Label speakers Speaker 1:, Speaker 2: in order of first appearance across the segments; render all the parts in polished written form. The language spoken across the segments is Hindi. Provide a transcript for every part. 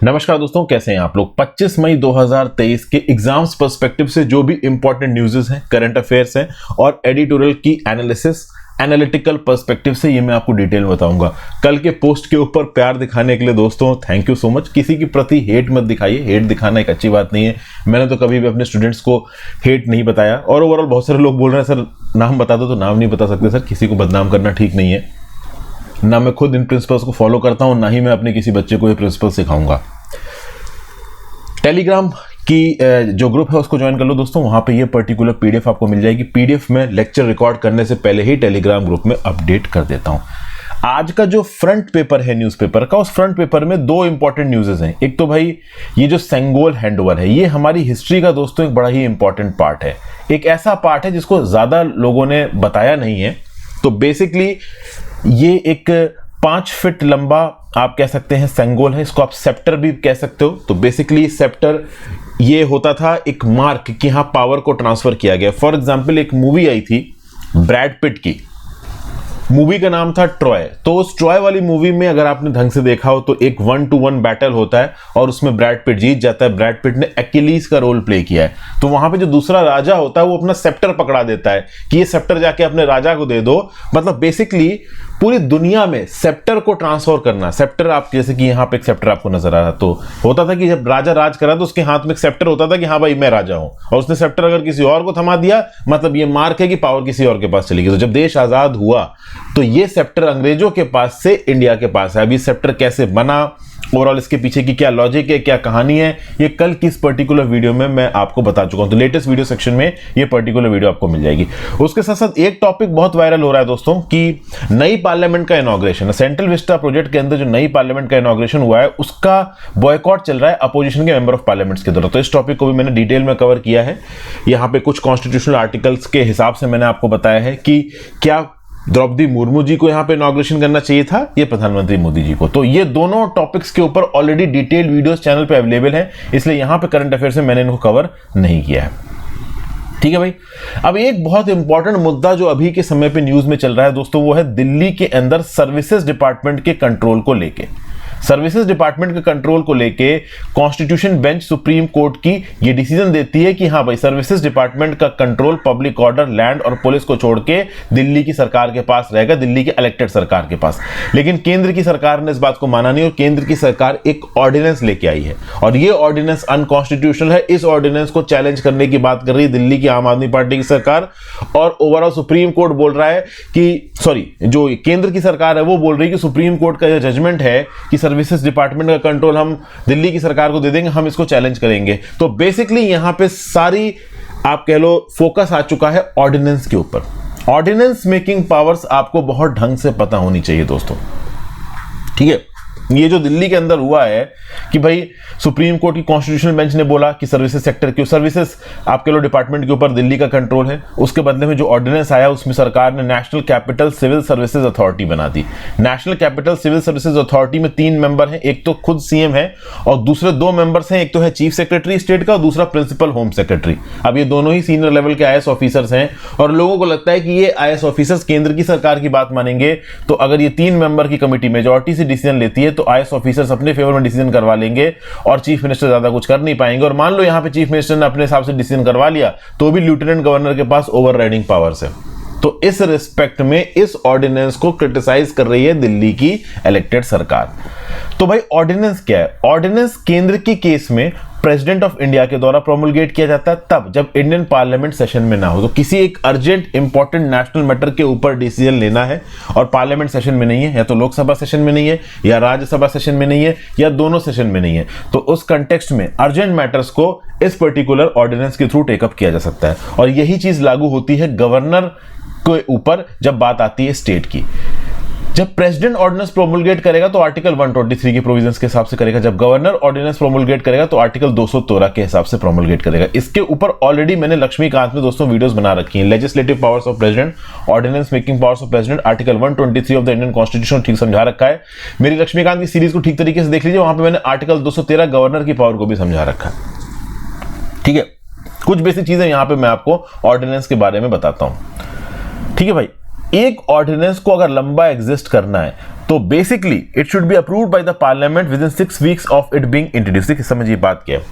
Speaker 1: नमस्कार दोस्तों, कैसे हैं आप लोग। 25 मई 2023 के एग्जाम्स पर्सपेक्टिव से जो भी इंपॉर्टेंट न्यूज़ हैं, करंट अफेयर्स हैं और एडिटोरियल की एनालिटिकल पर्सपेक्टिव से ये मैं आपको डिटेल में बताऊंगा। कल के पोस्ट के ऊपर प्यार दिखाने के लिए दोस्तों थैंक यू सो मच। किसी की प्रति हेट मत दिखाइए, हेट दिखाना एक अच्छी बात नहीं है। मैंने तो कभी भी अपने स्टूडेंट्स को हेट नहीं बताया। और ओवरऑल बहुत सारे लोग बोल रहे हैं सर नाम बता दो, तो नाम नहीं बता सकते सर, किसी को बदनाम करना ठीक नहीं है। ना मैं खुद इन प्रिंसिपल्स को फॉलो करता हूं, ना ही मैं अपने किसी बच्चे को ये प्रिंसिपल सिखाऊंगा। टेलीग्राम की जो ग्रुप है उसको ज्वाइन कर लो दोस्तों, वहां पे ये पर्टिकुलर पीडीएफ आपको मिल जाएगी। पीडीएफ में लेक्चर रिकॉर्ड करने से पहले ही टेलीग्राम ग्रुप में अपडेट कर देता हूं। आज का जो फ्रंट पेपर है न्यूज़पेपर का, उस फ्रंट पेपर में दो इंपॉर्टेंट न्यूज़ेस हैं। एक तो भाई ये जो सेंगोल हैंडओवर है, ये हमारी हिस्ट्री का दोस्तों एक बड़ा ही इंपॉर्टेंट पार्ट है। एक ऐसा पार्ट है जिसको ज्यादा लोगों ने बताया नहीं है। तो बेसिकली ये एक 5 फीट लंबा आप कह सकते हैं सेंगोल है, इसको आप सेप्टर भी कह सकते हो। तो बेसिकली सेप्टर ये होता था एक मार्क कि यहां पावर को ट्रांसफर किया गया। फॉर एग्जांपल एक मूवी आई थी ब्रैड पिट की, मूवी का नाम था ट्रॉय। तो उस ट्रॉय वाली मूवी में अगर आपने ढंग से देखा हो तो एक 1-to-1 बैटल होता है और उसमें ब्रैड पिट जीत जाता है। ब्रैड पिट ने एक्किलीज का रोल प्ले किया है। तो वहां पे जो दूसरा राजा होता है वो अपना सेप्टर पकड़ा देता है कि ये सेप्टर जाके अपने राजा को दे दो। मतलब बेसिकली पूरी दुनिया में सेप्टर को ट्रांसफर करना। सेप्टर आप जैसे कि यहाँ पे एक सेप्टर आपको नजर आ रहा, तो होता था कि जब राजा राज करा तो उसके हाथ में एक सेप्टर होता था कि हाँ भाई मैं राजा हूं, और उसने सेप्टर अगर किसी और को थमा दिया मतलब ये मार्क है कि पावर किसी और के पास चली गई। तो जब देश आजाद हुआ तो ये सेप्टर अंग्रेजों के पास से इंडिया के पास है। अभी सेप्टर कैसे बना, ओवरऑल इसके पीछे की क्या लॉजिक है, क्या कहानी है, ये कल की इस पर्टिकुलर वीडियो में मैं आपको बता चुका हूं। तो लेटेस्ट वीडियो सेक्शन में ये पर्टिकुलर वीडियो आपको मिल जाएगी। उसके साथ साथ एक टॉपिक बहुत वायरल हो रहा है दोस्तों कि नई पार्लियामेंट का इनॉग्रेशन, सेंट्रल विस्टा प्रोजेक्ट के अंदर जो नई पार्लियामेंट का इनॉग्रेशन हुआ है उसका बॉयकॉट चल रहा है अपोजिशन के मेंबर ऑफ पार्लियामेंट्स के द्वारा। तो इस टॉपिक को भी मैंने डिटेल में कवर किया है। यहाँ पे कुछ कॉन्स्टिट्यूशनल आर्टिकल्स के हिसाब से मैंने आपको बताया है कि क्या द्रौपदी मुर्मू जी को यहां पे इनॉग्रेशन करना चाहिए था, ये प्रधानमंत्री मोदी जी को। तो ये दोनों टॉपिक्स के ऊपर ऑलरेडी डिटेल्ड वीडियोस चैनल पे अवेलेबल हैं, इसलिए यहां पे करंट अफेयर्स में मैंने इनको कवर नहीं किया है। ठीक है भाई। अब एक बहुत इंपॉर्टेंट मुद्दा जो अभी के समय पे न्यूज में चल रहा है दोस्तों, वो है दिल्ली के अंदर सर्विसेज डिपार्टमेंट के कंट्रोल को लेके। सर्विसेज डिपार्टमेंट के कंट्रोल को लेके कॉन्स्टिट्यूशन बेंच सुप्रीम कोर्ट की ये डिसीजन देती है कि हाँ भाई सर्विसेज डिपार्टमेंट का कंट्रोल पब्लिक ऑर्डर, लैंड और पुलिस को छोड़ के दिल्ली की सरकार के पास रहेगा, दिल्ली के इलेक्टेड सरकार के पास। लेकिन केंद्र की सरकार ने इस बात को माना नहीं और केंद्र की सरकार एक ऑर्डिनेंस लेके आई है और ये ऑर्डिनेंस अनकॉन्स्टिट्यूशनल है। इस ऑर्डिनेंस को चैलेंज करने की बात कर रही है दिल्ली की आम आदमी पार्टी की सरकार। और ओवरऑल सुप्रीम कोर्ट बोल रहा है कि जो केंद्र की सरकार है वो बोल रही है कि सुप्रीम कोर्ट का यह जजमेंट है कि सर्विसेज डिपार्टमेंट का कंट्रोल हम दिल्ली की सरकार को दे देंगे, हम इसको चैलेंज करेंगे। तो बेसिकली यहां पे सारी आप कह लो फोकस आ चुका है ऑर्डिनेंस के ऊपर। ऑर्डिनेंस मेकिंग पावर्स आपको बहुत ढंग से पता होनी चाहिए दोस्तों। ठीक है, ये जो दिल्ली के अंदर हुआ है कि भाई सुप्रीम कोर्ट की कॉन्स्टिट्यूशनल बेंच ने बोला कि सर्विसेज सेक्टर की सर्विसेज आपके लो डिपार्टमेंट के ऊपर दिल्ली का कंट्रोल है। उसके बदले में जो ऑर्डिनेंस आया उसमें सरकार ने national capital civil services authority बना दी। National capital civil services authority में 3 मेंबर हैं, एक तो खुद सीएम है और दूसरे 2 मेंबर्स हैं, एक तो है चीफ सेक्रेटरी स्टेट का और दूसरा प्रिंसिपल होम सेक्रेटरी। अब ये दोनों ही सीनियर लेवल के आईएएस ऑफिसर्स हैं और लोगों को लगता है कि ये आईएएस ऑफिसर्स केंद्र की सरकार की बात मानेंगे। तो अगर ये 3 मेंबर की कमेटी मेजॉरिटी से डिसीजन लेती है तो आईएएस ऑफिसर्स अपने फेवर में डिसीजन करवा लेंगे और चीफ मिनिस्टर ज्यादा कुछ कर नहीं पाएंगे। और मान लो यहां पे चीफ मिनिस्टर ने अपने हिसाब से डिसीजन करवा लिया तो भी लेफ्टिनेंट गवर्नर के पास ओवरराइडिंग पावर्स है। तो इस रिस्पेक्ट में इस ऑर्डिनेंस को क्रिटिसाइज कर रही है दिल्ली की इलेक्टेड सरकार। तो भाई ऑर्डिनेंस क्या है? ऑर्डिनेंस केंद्र की केस में प्रेसिडेंट ऑफ इंडिया के द्वारा प्रोमulgate किया जाता है तब जब इंडियन पार्लियामेंट सेशन में ना हो। तो किसी एक अर्जेंट इंपॉर्टेंट नेशनल मैटर के ऊपर डिसीजन लेना है और पार्लियामेंट सेशन में नहीं है, या तो लोकसभा सेशन में नहीं है या राज्यसभा सेशन में नहीं है या दोनों सेशन में नहीं है, तो उस कंटेक्स्ट में अर्जेंट मैटर्स को इस पर्टिकुलर ऑर्डिनेंस के थ्रू टेकअप किया जा सकता है। और यही चीज लागू होती है गवर्नर के ऊपर जब बात आती है स्टेट की। जब प्रेसिडेंट ऑर्डिनेंस प्रोमulgate करेगा तो आर्टिकल 123 के प्रोविजंस के हिसाब से करेगा। जब गवर्नर ऑर्डिनेंस प्रोमulgate करेगा तो आर्टिकल 213 के हिसाब से प्रोमulgate करेगा। इसके ऊपर ऑलरेडी मैंने लक्ष्मीकांत में दोस्तों वीडियोस बना रखी हैं। Legislative powers of president, ordinance making powers of president, article 123 of the Indian constitution ठीक समझा रखा है। मेरी लक्ष्मीकांत की सीरीज को ठीक तरीके से देख लीजिए, वहां पर मैंने आर्टिकल 213 गवर्नर की पावर को भी समझा रखा है। ठीक है, कुछ बेसिक चीजें यहां पर मैं आपको ऑर्डिनेंस के बारे में बताता हूं। ठीक है भाई, एक ऑर्डिनेंस को अगर लंबा एग्जिस्ट करना है तो basically it should be approved by the parliament with in 6 weeks of it being introduced. समझिए बात क्या है,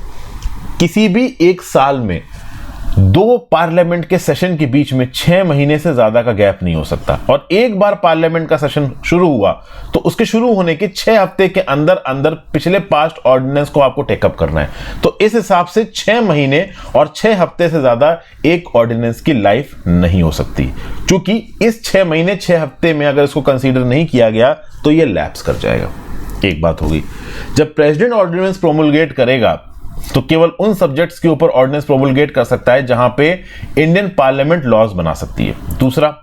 Speaker 1: किसी भी एक साल में 2 पार्लियामेंट के सेशन के बीच में 6 महीने से ज्यादा का गैप नहीं हो सकता, और एक बार पार्लियामेंट का सेशन शुरू हुआ तो उसके शुरू होने के 6 हफ्ते के अंदर अंदर पिछले पास्ट ऑर्डिनेंस को आपको टेकअप करना है। तो इस हिसाब से 6 महीने और 6 हफ्ते से ज्यादा एक ऑर्डिनेंस की लाइफ नहीं हो सकती, क्योंकि इस 6 महीने 6 हफ्ते में अगर इसको कंसीडर नहीं किया गया तो यह लैप्स कर जाएगा। एक बात होगी, जब प्रेसिडेंट ऑर्डिनेंस प्रोमुलगेट करेगा तो केवल उन सब्जेक्ट्स के ऊपर ऑर्डिनेंस प्रोमुलगेट कर सकता है जहां पे इंडियन पार्लियामेंट लॉज बना सकती है। दूसरा,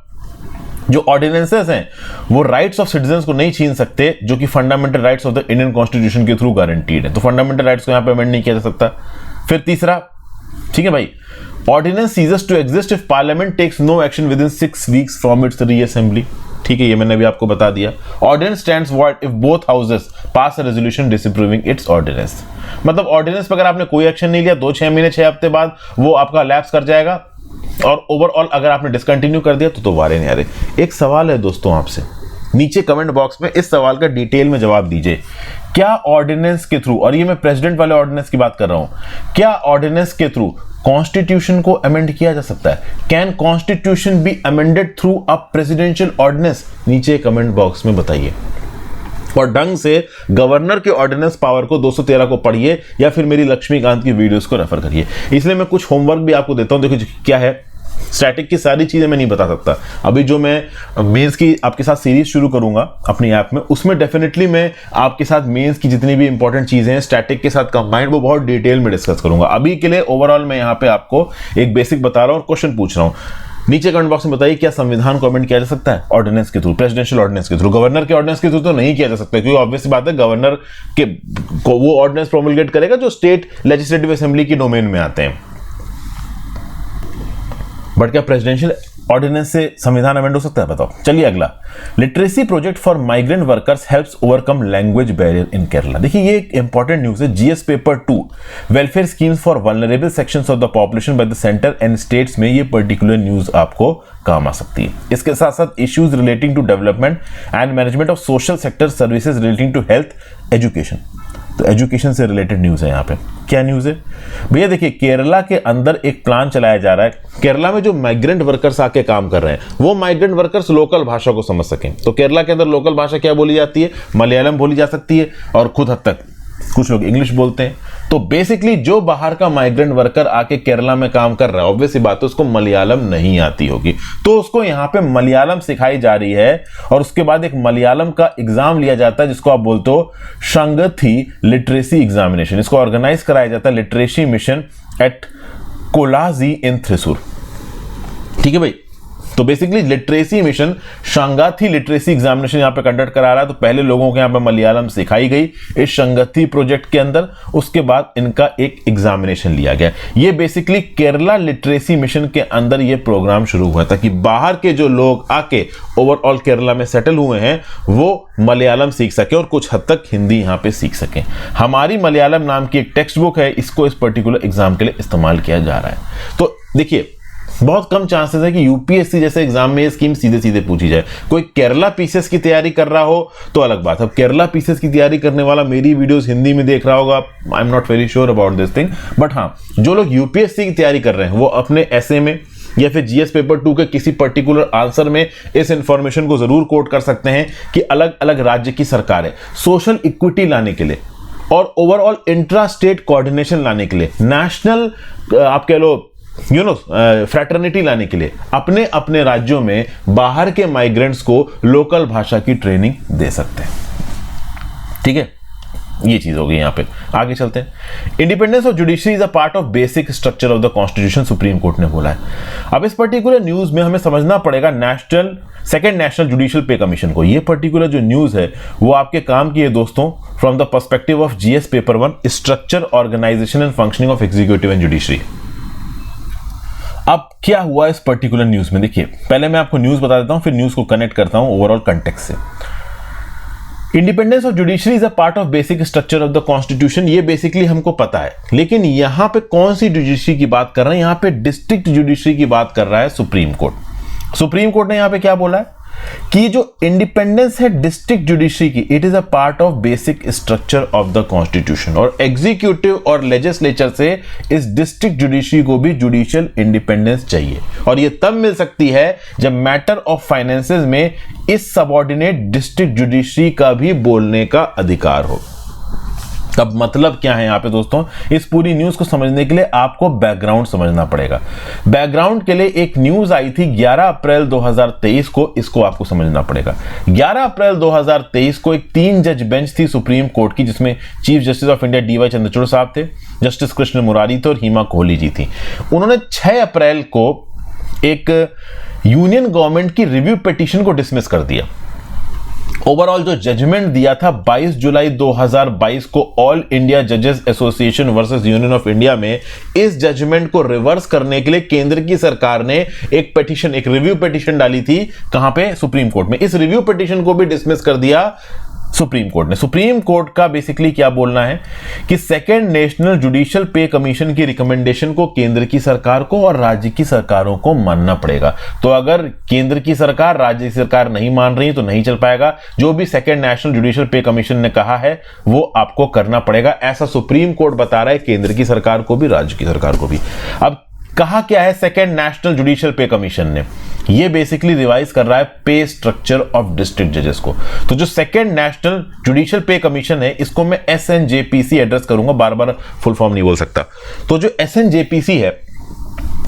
Speaker 1: जो ऑर्डिनेंसेस हैं वो राइट्स ऑफ सिटीजंस को नहीं छीन सकते, जो कि fundamental rights of the Indian constitution के थ्रू गारंटीड है, तो फंडामेंटल राइट्स को यहां पे अमेंड नहीं किया जा सकता। फिर तीसरा, ठीक है भाई, ordinance ceases to exist if parliament takes no action within 6 weeks from its reassembly. ठीक है, ये मैंने अभी आपको बता दिया। Ordinance stands void if both houses pass a resolution disapproving its ordinance. मतलब ऑर्डिनेंस पर अगर आपने कोई एक्शन नहीं लिया 6 महीने 6 हफ्ते बाद वो आपका लैप्स कर जाएगा, और ओवरऑल अगर आपने डिसकंटिन्यू कर दिया तो वारे नहीं आ रहे। एक सवाल है दोस्तों आपसे, नीचे कमेंट बॉक्स में इस सवाल का डिटेल में जवाब दीजिए। क्या ऑर्डिनेंस के थ्रू, और ये मैं प्रेसिडेंट वाले ऑर्डिनेंस की बात कर रहा हूं, क्या ऑर्डिनेंस के थ्रू कॉन्स्टिट्यूशन को अमेंड किया जा सकता है? Can constitution be amended through a presidential ordinance? नीचे कमेंट बॉक्स में बताइए। और ढंग से गवर्नर के ऑर्डिनेंस पावर को 213 को पढ़िए या फिर मेरी लक्ष्मीकांत की वीडियोस को रेफर करिए। इसलिए मैं कुछ होमवर्क भी आपको देता हूं। देखो क्या है, स्टैटिक की सारी चीजें मैं नहीं बता सकता। अभी जो मैं मेंस की आपके साथ सीरीज शुरू करूंगा अपनी ऐप में, उसमें डेफिनेटली मैं आपके साथ मेंस की जितनी भी इंपॉर्टेंट चीजें हैं स्टैटिक के साथ कंबाइंड वो बहुत डिटेल में डिस्कस करूंगा। अभी के लिए ओवरऑल मैं यहां पे आपको एक बेसिक बता रहा हूं और क्वेश्चन पूछ रहा हूं। नीचे कमेंट बॉक्स में बताइए, क्या संविधान को अमेंड किया जा सकता है ऑर्डिनेंस के थ्रू, प्रेसिडेंशियल ऑर्डिनेंस के थ्रू? गवर्नर के ऑर्डिनेंस के थ्रू तो नहीं किया जा सकता, क्योंकि ऑब्वियस बात है गवर्नर के को वो ऑर्डिनेंस प्रोमुलगेट करेगा जो स्टेट लेजिस्लेटिव असेंबली की डोमेन में आते हैं। बट क्या प्रेसिडेंशियल ऑर्डिनेंस से संविधान अमेंड हो सकता है? बताओ। चलिए अगला, literacy project for migrant workers helps overcome language barrier इन केरला। देखिए ये एक इंपॉर्टेंट न्यूज है। GS paper 2 welfare schemes for vulnerable sections of the population by the centre and states में ये पर्टिकुलर न्यूज आपको काम आ सकती है। इसके साथ साथ issues relating to development and management of social sector services relating to health education, तो एजुकेशन से रिलेटेड न्यूज है। यहाँ पे क्या न्यूज है भैया? देखिए केरला के अंदर एक प्लान चलाया जा रहा है। केरला में जो माइग्रेंट वर्कर्स आके काम कर रहे हैं वो माइग्रेंट वर्कर्स लोकल भाषा को समझ सकें। तो केरला के अंदर लोकल भाषा क्या बोली जाती है? मलयालम बोली जा सकती है, और खुद हद तक कुछ लोग इंग्लिश बोलते हैं। तो बेसिकली जो बाहर का माइग्रेंट वर्कर आके केरला में काम कर रहा है, ऑब्वियसली बात है उसको मलयालम नहीं आती होगी, तो उसको यहाँ पे मलयालम सिखाई जा रही है। और उसके बाद एक मलयालम का एग्जाम लिया जाता है जिसको आप बोलते हो शंगथी लिटरेसी एग्जामिनेशन। इसको ऑर्गेनाइज कराया जाता है literacy mission at Kolazhy in Thrissur. ठीक है भाई, तो basically literacy mission Changathi literacy examination यहां पे कंडक्ट करा रहा है। तो पहले लोगों को यहां पे मलयालम सिखाई गई इस शंगाथी प्रोजेक्ट के अंदर, उसके बाद इनका एक एग्जामिनेशन लिया गया। ये बेसिकली केरला लिटरेसी मिशन के अंदर ये प्रोग्राम शुरू हुआ था कि बाहर के जो लोग आके ओवरऑल केरला में सेटल हुए हैं वो मलयालम सीख सके और कुछ हद तक हिंदी यहां पे सीख सके। हमारी मलयालम नाम की एक टेक्स्ट बुक है, इसको इस पर्टिकुलर एग्जाम के लिए इस्तेमाल किया जा रहा है। तो देखिए बहुत कम चांसेस है कि यूपीएससी जैसे एग्जाम में ये स्कीम सीधे सीधे पूछी जाए। कोई केरला पीसीएस की तैयारी कर रहा हो तो अलग बात है। अब केरला पीसीएस की तैयारी करने वाला मेरी वीडियोस हिंदी में देख रहा होगा, I am not very sure about this thing, but हाँ जो लोग यूपीएससी की तैयारी कर रहे हैं वो अपने एसए में या फिर जीएस पेपर 2 के किसी पर्टिकुलर आंसर में इस इंफॉर्मेशन को जरूर कोट कर सकते हैं कि अलग अलग राज्य की सरकार है सोशल इक्विटी लाने के लिए और ओवरऑल इंट्रा स्टेट कोऑर्डिनेशन लाने के लिए, नेशनल आप कह लो फ्रैटर्निटी लाने के लिए अपने अपने राज्यों में बाहर के माइग्रेंट्स को लोकल भाषा की ट्रेनिंग दे सकते हैं। ठीक है, ये चीज हो गई। यहां पे आगे चलते हैं। Independence of judiciary is a part of basic structure of the constitution, supreme court ने बोला है। अब इस पर्टिकुलर न्यूज में हमें समझना पड़ेगा सेकेंड नेशनल जुडिशियल पे कमीशन को। ये पर्टिकुलर जो न्यूज है वो आपके काम की है दोस्तों from the perspective of GS paper 1 structure, organisation and functioning of executive and judiciary. अब क्या हुआ इस पर्टिकुलर न्यूज में? देखिए पहले मैं आपको न्यूज बता देता हूं, फिर न्यूज को कनेक्ट करता हूं ओवरऑल कंटेक्स्ट से। Independence of judiciary is a part of basic structure of the constitution, ये बेसिकली हमको पता है, लेकिन यहां पे कौन सी जुडिशरी की बात कर रहे हैं? यहां पे डिस्ट्रिक्ट जुडिशरी की बात कर रहा है सुप्रीम कोर्ट। सुप्रीम कोर्ट ने यहां पे क्या बोला है कि जो इंडिपेंडेंस है डिस्ट्रिक्ट जुडिशरी की, it is a part of basic structure of the constitution, और एग्जीक्यूटिव और लेजिस्लेचर से इस डिस्ट्रिक्ट जुडिशरी को भी जुडिशियल इंडिपेंडेंस चाहिए, और ये तब मिल सकती है जब मैटर ऑफ फाइनेंसेस में इस सबऑर्डिनेट डिस्ट्रिक्ट जुडिशरी का भी बोलने का अधिकार हो। अब मतलब क्या है यहां पे दोस्तों, इस पूरी न्यूज को समझने के लिए आपको बैकग्राउंड समझना पड़ेगा। बैकग्राउंड के लिए एक न्यूज आई थी 11 अप्रैल 2023 को, इसको आपको समझना पड़ेगा। 11 अप्रैल 2023 को एक 3 जज बेंच थी सुप्रीम कोर्ट की, जिसमें chief justice of India DY Chandrachud साहब थे, जस्टिस कृष्ण मुरारी थे और हिमा कोहली जी थी। उन्होंने 6 अप्रैल को एक यूनियन गवर्नमेंट की रिव्यू पिटीशन को डिसमिस कर दिया। ओवरऑल जो जजमेंट दिया था 22 जुलाई 2022 को ऑल इंडिया जजेस association versus union of India में, इस जजमेंट को रिवर्स करने के लिए केंद्र की सरकार ने एक पिटीशन, एक रिव्यू पिटीशन डाली थी। कहां पे? सुप्रीम कोर्ट में। इस रिव्यू पिटीशन को भी डिसमिस कर दिया सुप्रीम कोर्ट ने। सुप्रीम कोर्ट का बेसिकली क्या बोलना है कि सेकेंड नेशनल जुडिशियल पे कमीशन की रिकमेंडेशन को केंद्र की सरकार को और राज्य की सरकारों को मानना पड़ेगा। तो अगर केंद्र की सरकार, राज्य की सरकार नहीं मान रही तो नहीं चल पाएगा। जो भी सेकेंड नेशनल जुडिशियल पे कमीशन ने कहा है वो आपको करना पड़ेगा, ऐसा सुप्रीम कोर्ट बता रहा है केंद्र की सरकार को भी, राज्य की सरकार को भी। अब कहा क्या है सेकेंड नेशनल जुडिशियल पे कमीशन ने? ये बेसिकली रिवाइज कर रहा है पे स्ट्रक्चर ऑफ डिस्ट्रिक्ट जजेस को। तो जो सेकेंड नेशनल जुडिशियल पे कमीशन है, इसको मैं SNJPC एड्रेस करूंगा, बार बार फुल फॉर्म नहीं बोल सकता। तो जो SNJPC है,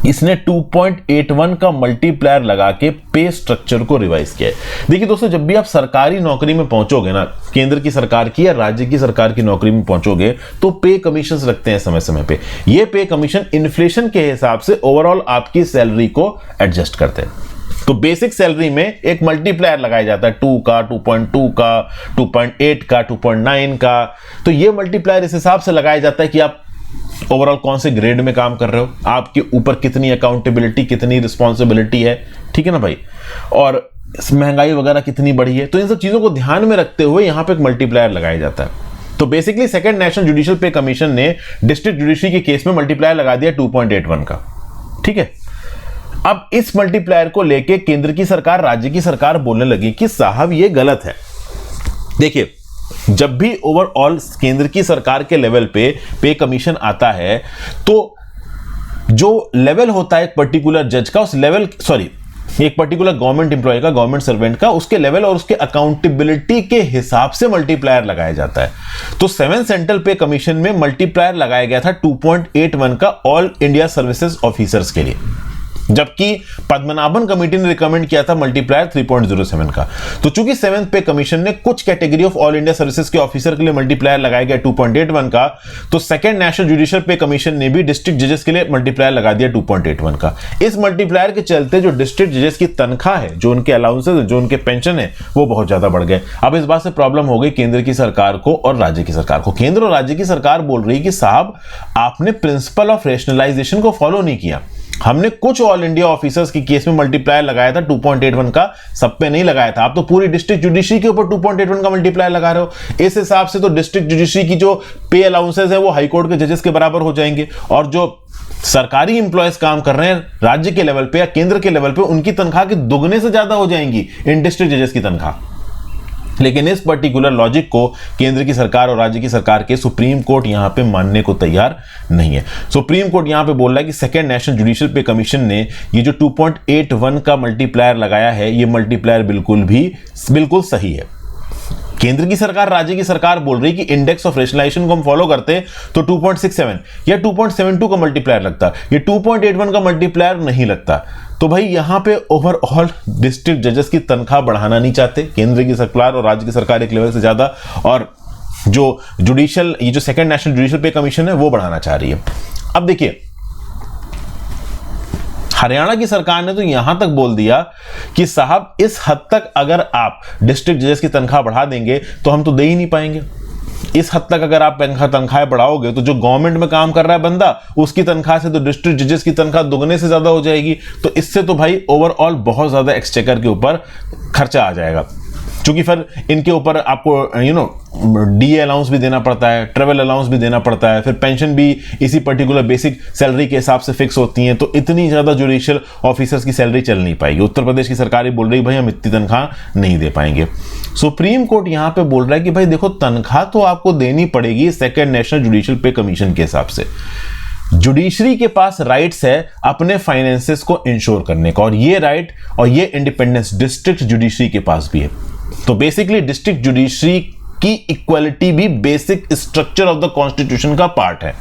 Speaker 1: इसने 2.81 का मल्टीप्लायर लगा के पे स्ट्रक्चर को रिवाइज किया है। देखिए दोस्तों, जब भी आप सरकारी नौकरी में पहुंचोगे ना, केंद्र की सरकार की या राज्य की सरकार की नौकरी में पहुंचोगे, तो पे कमीशन रखते हैं समय समय पे। ये पे कमीशन इन्फ्लेशन के हिसाब से ओवरऑल आपकी सैलरी को एडजस्ट करते हैं। तो बेसिक सैलरी में एक मल्टीप्लायर लगाया जाता है 2 का, 2.2 का, 2.8 का, 2.9 का। तो ये मल्टीप्लायर इस हिसाब से लगाया जाता है कि आप ओवरऑल कौन से ग्रेड में काम कर रहे हो, आपके ऊपर कितनी अकाउंटेबिलिटी, कितनी रिस्पॉन्सिबिलिटी है, ठीक है ना भाई, और महंगाई वगैरह कितनी बढ़ी है। तो इन सब चीजों को ध्यान में रखते हुए यहां पे एक मल्टीप्लायर लगाया जाता है। तो बेसिकली सेकेंड नेशनल जुडिशियल पे कमीशन ने डिस्ट्रिक्ट जुडिशरी के केस में मल्टीप्लायर लगा दिया 2.81 का, ठीक है। अब इस मल्टीप्लायर को लेके केंद्र की सरकार, राज्य की सरकार बोलने लगी कि साहब ये गलत है। देखिए, जब भी ओवरऑल केंद्र की सरकार के लेवल पे पे कमीशन आता है, तो जो लेवल होता है एक पर्टिकुलर जज का, उस लेवल, सॉरी, एक पर्टिकुलर गवर्नमेंट एम्प्लॉय का, गवर्नमेंट सर्वेंट का, उसके लेवल और उसके अकाउंटेबिलिटी के हिसाब से मल्टीप्लायर लगाया जाता है। तो 7 सेंट्रल पे कमीशन में मल्टीप्लायर लगाया गया था 2.81 का ऑल इंडिया सर्विसेज ऑफिसर्स के लिए, जबकि पद्मनाभन कमेटी ने रिकमेंड किया था मल्टीप्लायर 3.07 का। तो चूंकि 7th पे कमीशन ने कुछ category of all India services के ऑफिसर के लिए मल्टीप्लायर लगाया गया 2.81 का, तो सेकंड नेशनल जुडिशियल पे कमीशन ने भी डिस्ट्रिक्ट जजेस के लिए मल्टीप्लायर लगा दिया 2.81 का। इस मल्टीप्लायर के चलते जो डिस्ट्रिक्ट जजेस की तनख्वाह है, जो उनके अलाउंसेस है, जो उनके पेंशन है, वो बहुत ज्यादा बढ़ गए। अब इस बात से प्रॉब्लम हो गई केंद्र की सरकार को और राज्य की सरकार को। केंद्र और राज्य की सरकार बोल रही कि साहब, आपने प्रिंसिपल ऑफ रेशनलाइजेशन को फॉलो नहीं किया। हमने कुछ ऑल इंडिया ऑफिसर्स की केस में मल्टीप्लायर लगाया था 2.81 का, सब पे नहीं लगाया था। आप तो पूरी डिस्ट्रिक्ट जुडिशरी के ऊपर 2.81 का मल्टीप्लायर लगा रहे हो। इस हिसाब से तो डिस्ट्रिक्ट जुडिशरी की जो पे अलाउंसेस है वो हाई कोर्ट के जजेस के बराबर हो जाएंगे, और जो सरकारी इंप्लॉयज काम कर रहे हैं राज्य के लेवल पे या केंद्र के लेवल पे, उनकी तनख्वाह के दुगने से ज्यादा हो जाएंगी इन डिस्ट्रिक्ट जजेस की तनख्वाह। लेकिन इस पर्टिकुलर लॉजिक को केंद्र की सरकार और राज्य की सरकार के सुप्रीम कोर्ट यहां पे मानने को तैयार नहीं है। सुप्रीम कोर्ट यहां पे बोल रहा है कि सेकेंड नेशनल जुडिशियल पे कमीशन ने ये जो 2.81 का मल्टीप्लायर लगाया है, ये मल्टीप्लायर बिल्कुल सही है। केंद्र की सरकार, राज्य की सरकार बोल रही कि इंडेक्स ऑफ रेशनलाइजेशन को हम फॉलो करते तो 2.67 या 2.72 का मल्टीप्लायर लगता, ये 2.81 का मल्टीप्लायर नहीं लगता। तो भाई यहां पे ओवरऑल डिस्ट्रिक्ट जजेस की तनख्वाह बढ़ाना नहीं चाहते केंद्र की सरकार और राज्य की सरकार एक लेवल से ज्यादा, और जो जुडिशियल, ये जो सेकंड नेशनल जुडिशियल पे कमीशन है वो बढ़ाना चाह रही है। अब देखिए, हरियाणा की सरकार ने तो यहां तक बोल दिया कि साहब, इस हद तक अगर आप डिस्ट्रिक्ट जजेस की तनख्वाह बढ़ा देंगे तो हम तो दे ही नहीं पाएंगे। इस हद तक अगर आप तनख्वाहें बढ़ाओगे तो जो गवर्नमेंट में काम कर रहा है बंदा, उसकी तनख्वाह से तो डिस्ट्रिक्ट जजेस की तनख्वाह दुगने से ज्यादा हो जाएगी। तो इससे तो भाई ओवरऑल बहुत ज्यादा एक्सचेकर के ऊपर खर्चा आ जाएगा। क्योंकि फिर इनके ऊपर आपको डीए अलाउंस भी देना पड़ता है, ट्रेवल अलाउंस भी देना पड़ता है, फिर पेंशन भी इसी पर्टिकुलर बेसिक सैलरी के हिसाब से फिक्स होती है। तो इतनी ज़्यादा जुडिशियल ऑफिसर्स की सैलरी चल नहीं पाएगी। उत्तर प्रदेश की सरकार ही बोल रही भाई हम इतनी तनख्वाह नहीं दे पाएंगे। सुप्रीम कोर्ट यहां पे बोल रहा है कि भाई देखो, तनख्वाह तो आपको देनी पड़ेगी सेकेंड नेशनल जुडिशियल पे कमीशन के हिसाब से। जुडिशरी के पास राइट्स है अपने फाइनेंसेस को इंश्योर करने का, और ये राइट और ये इंडिपेंडेंस डिस्ट्रिक्ट जुडिशरी के पास भी है। तो बेसिकली डिस्ट्रिक्ट जुडिशरी की इक्वालिटी भी basic structure of the constitution का पार्ट है।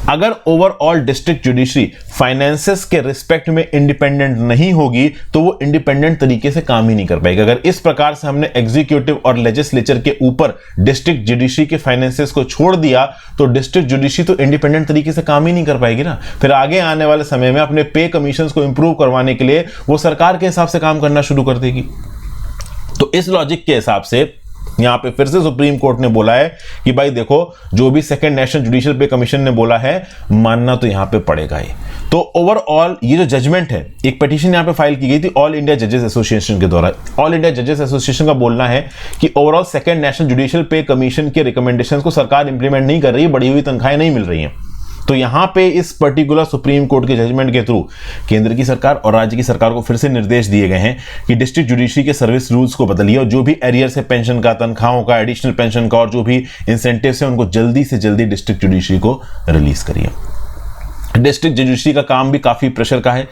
Speaker 1: अगर ओवरऑल डिस्ट्रिक्ट जुडिशरी फाइनेंसेस के रिस्पेक्ट में इंडिपेंडेंट नहीं होगी तो वो इंडिपेंडेंट तरीके से काम ही नहीं कर पाएगी। अगर इस प्रकार से हमने एग्जीक्यूटिव और लेजिस्लेचर के ऊपर डिस्ट्रिक्ट जुडिशरी के फाइनेंसेस को छोड़ दिया तो डिस्ट्रिक्ट जुडिशरी तो इंडिपेंडेंट तरीके से काम ही नहीं कर पाएगी ना। फिर आगे आने वाले समय में अपने पे कमीशंस को इंप्रूव करवाने के लिए वो सरकार के हिसाब से काम करना शुरू कर देगी। तो इस लॉजिक के हिसाब से यहां पे फिर से सुप्रीम कोर्ट ने बोला है कि भाई देखो, जो भी सेकंड नेशनल जुडिशियल पे कमीशन ने बोला है मानना तो यहां पे पड़ेगा ही। तो ओवरऑल ये जो जजमेंट है, एक पिटीशन यहां पे फाइल की गई थी ऑल इंडिया जजेस एसोसिएशन के द्वारा। ऑल इंडिया जजेस एसोसिएशन का बोलना है कि ओवरऑल सेकंड नेशनल जुडिशियल पे कमीशन के रिकमेंडेशंस को सरकार इंप्लीमेंट नहीं कर रही है, बढ़ी हुई तनख्वाहें नहीं मिल रही हैं। तो यहां पे इस पर्टिकुलर सुप्रीम कोर्ट के जजमेंट के थ्रू केंद्र की सरकार और राज्य की सरकार को फिर से निर्देश दिए गए हैं कि डिस्ट्रिक्ट जुडिशरी के सर्विस रूल्स को बदलिए और जो भी एरियर्स है पेंशन का, तनख्वाहों का, एडिशनल पेंशन का और जो भी इंसेंटिव्स हैं उनको जल्दी से जल्दी डिस्ट्रिक्ट जुडिशरी को रिलीज करिए। डिस्ट्रिक्ट जुडिशरी का काम भी काफी प्रेशर का है।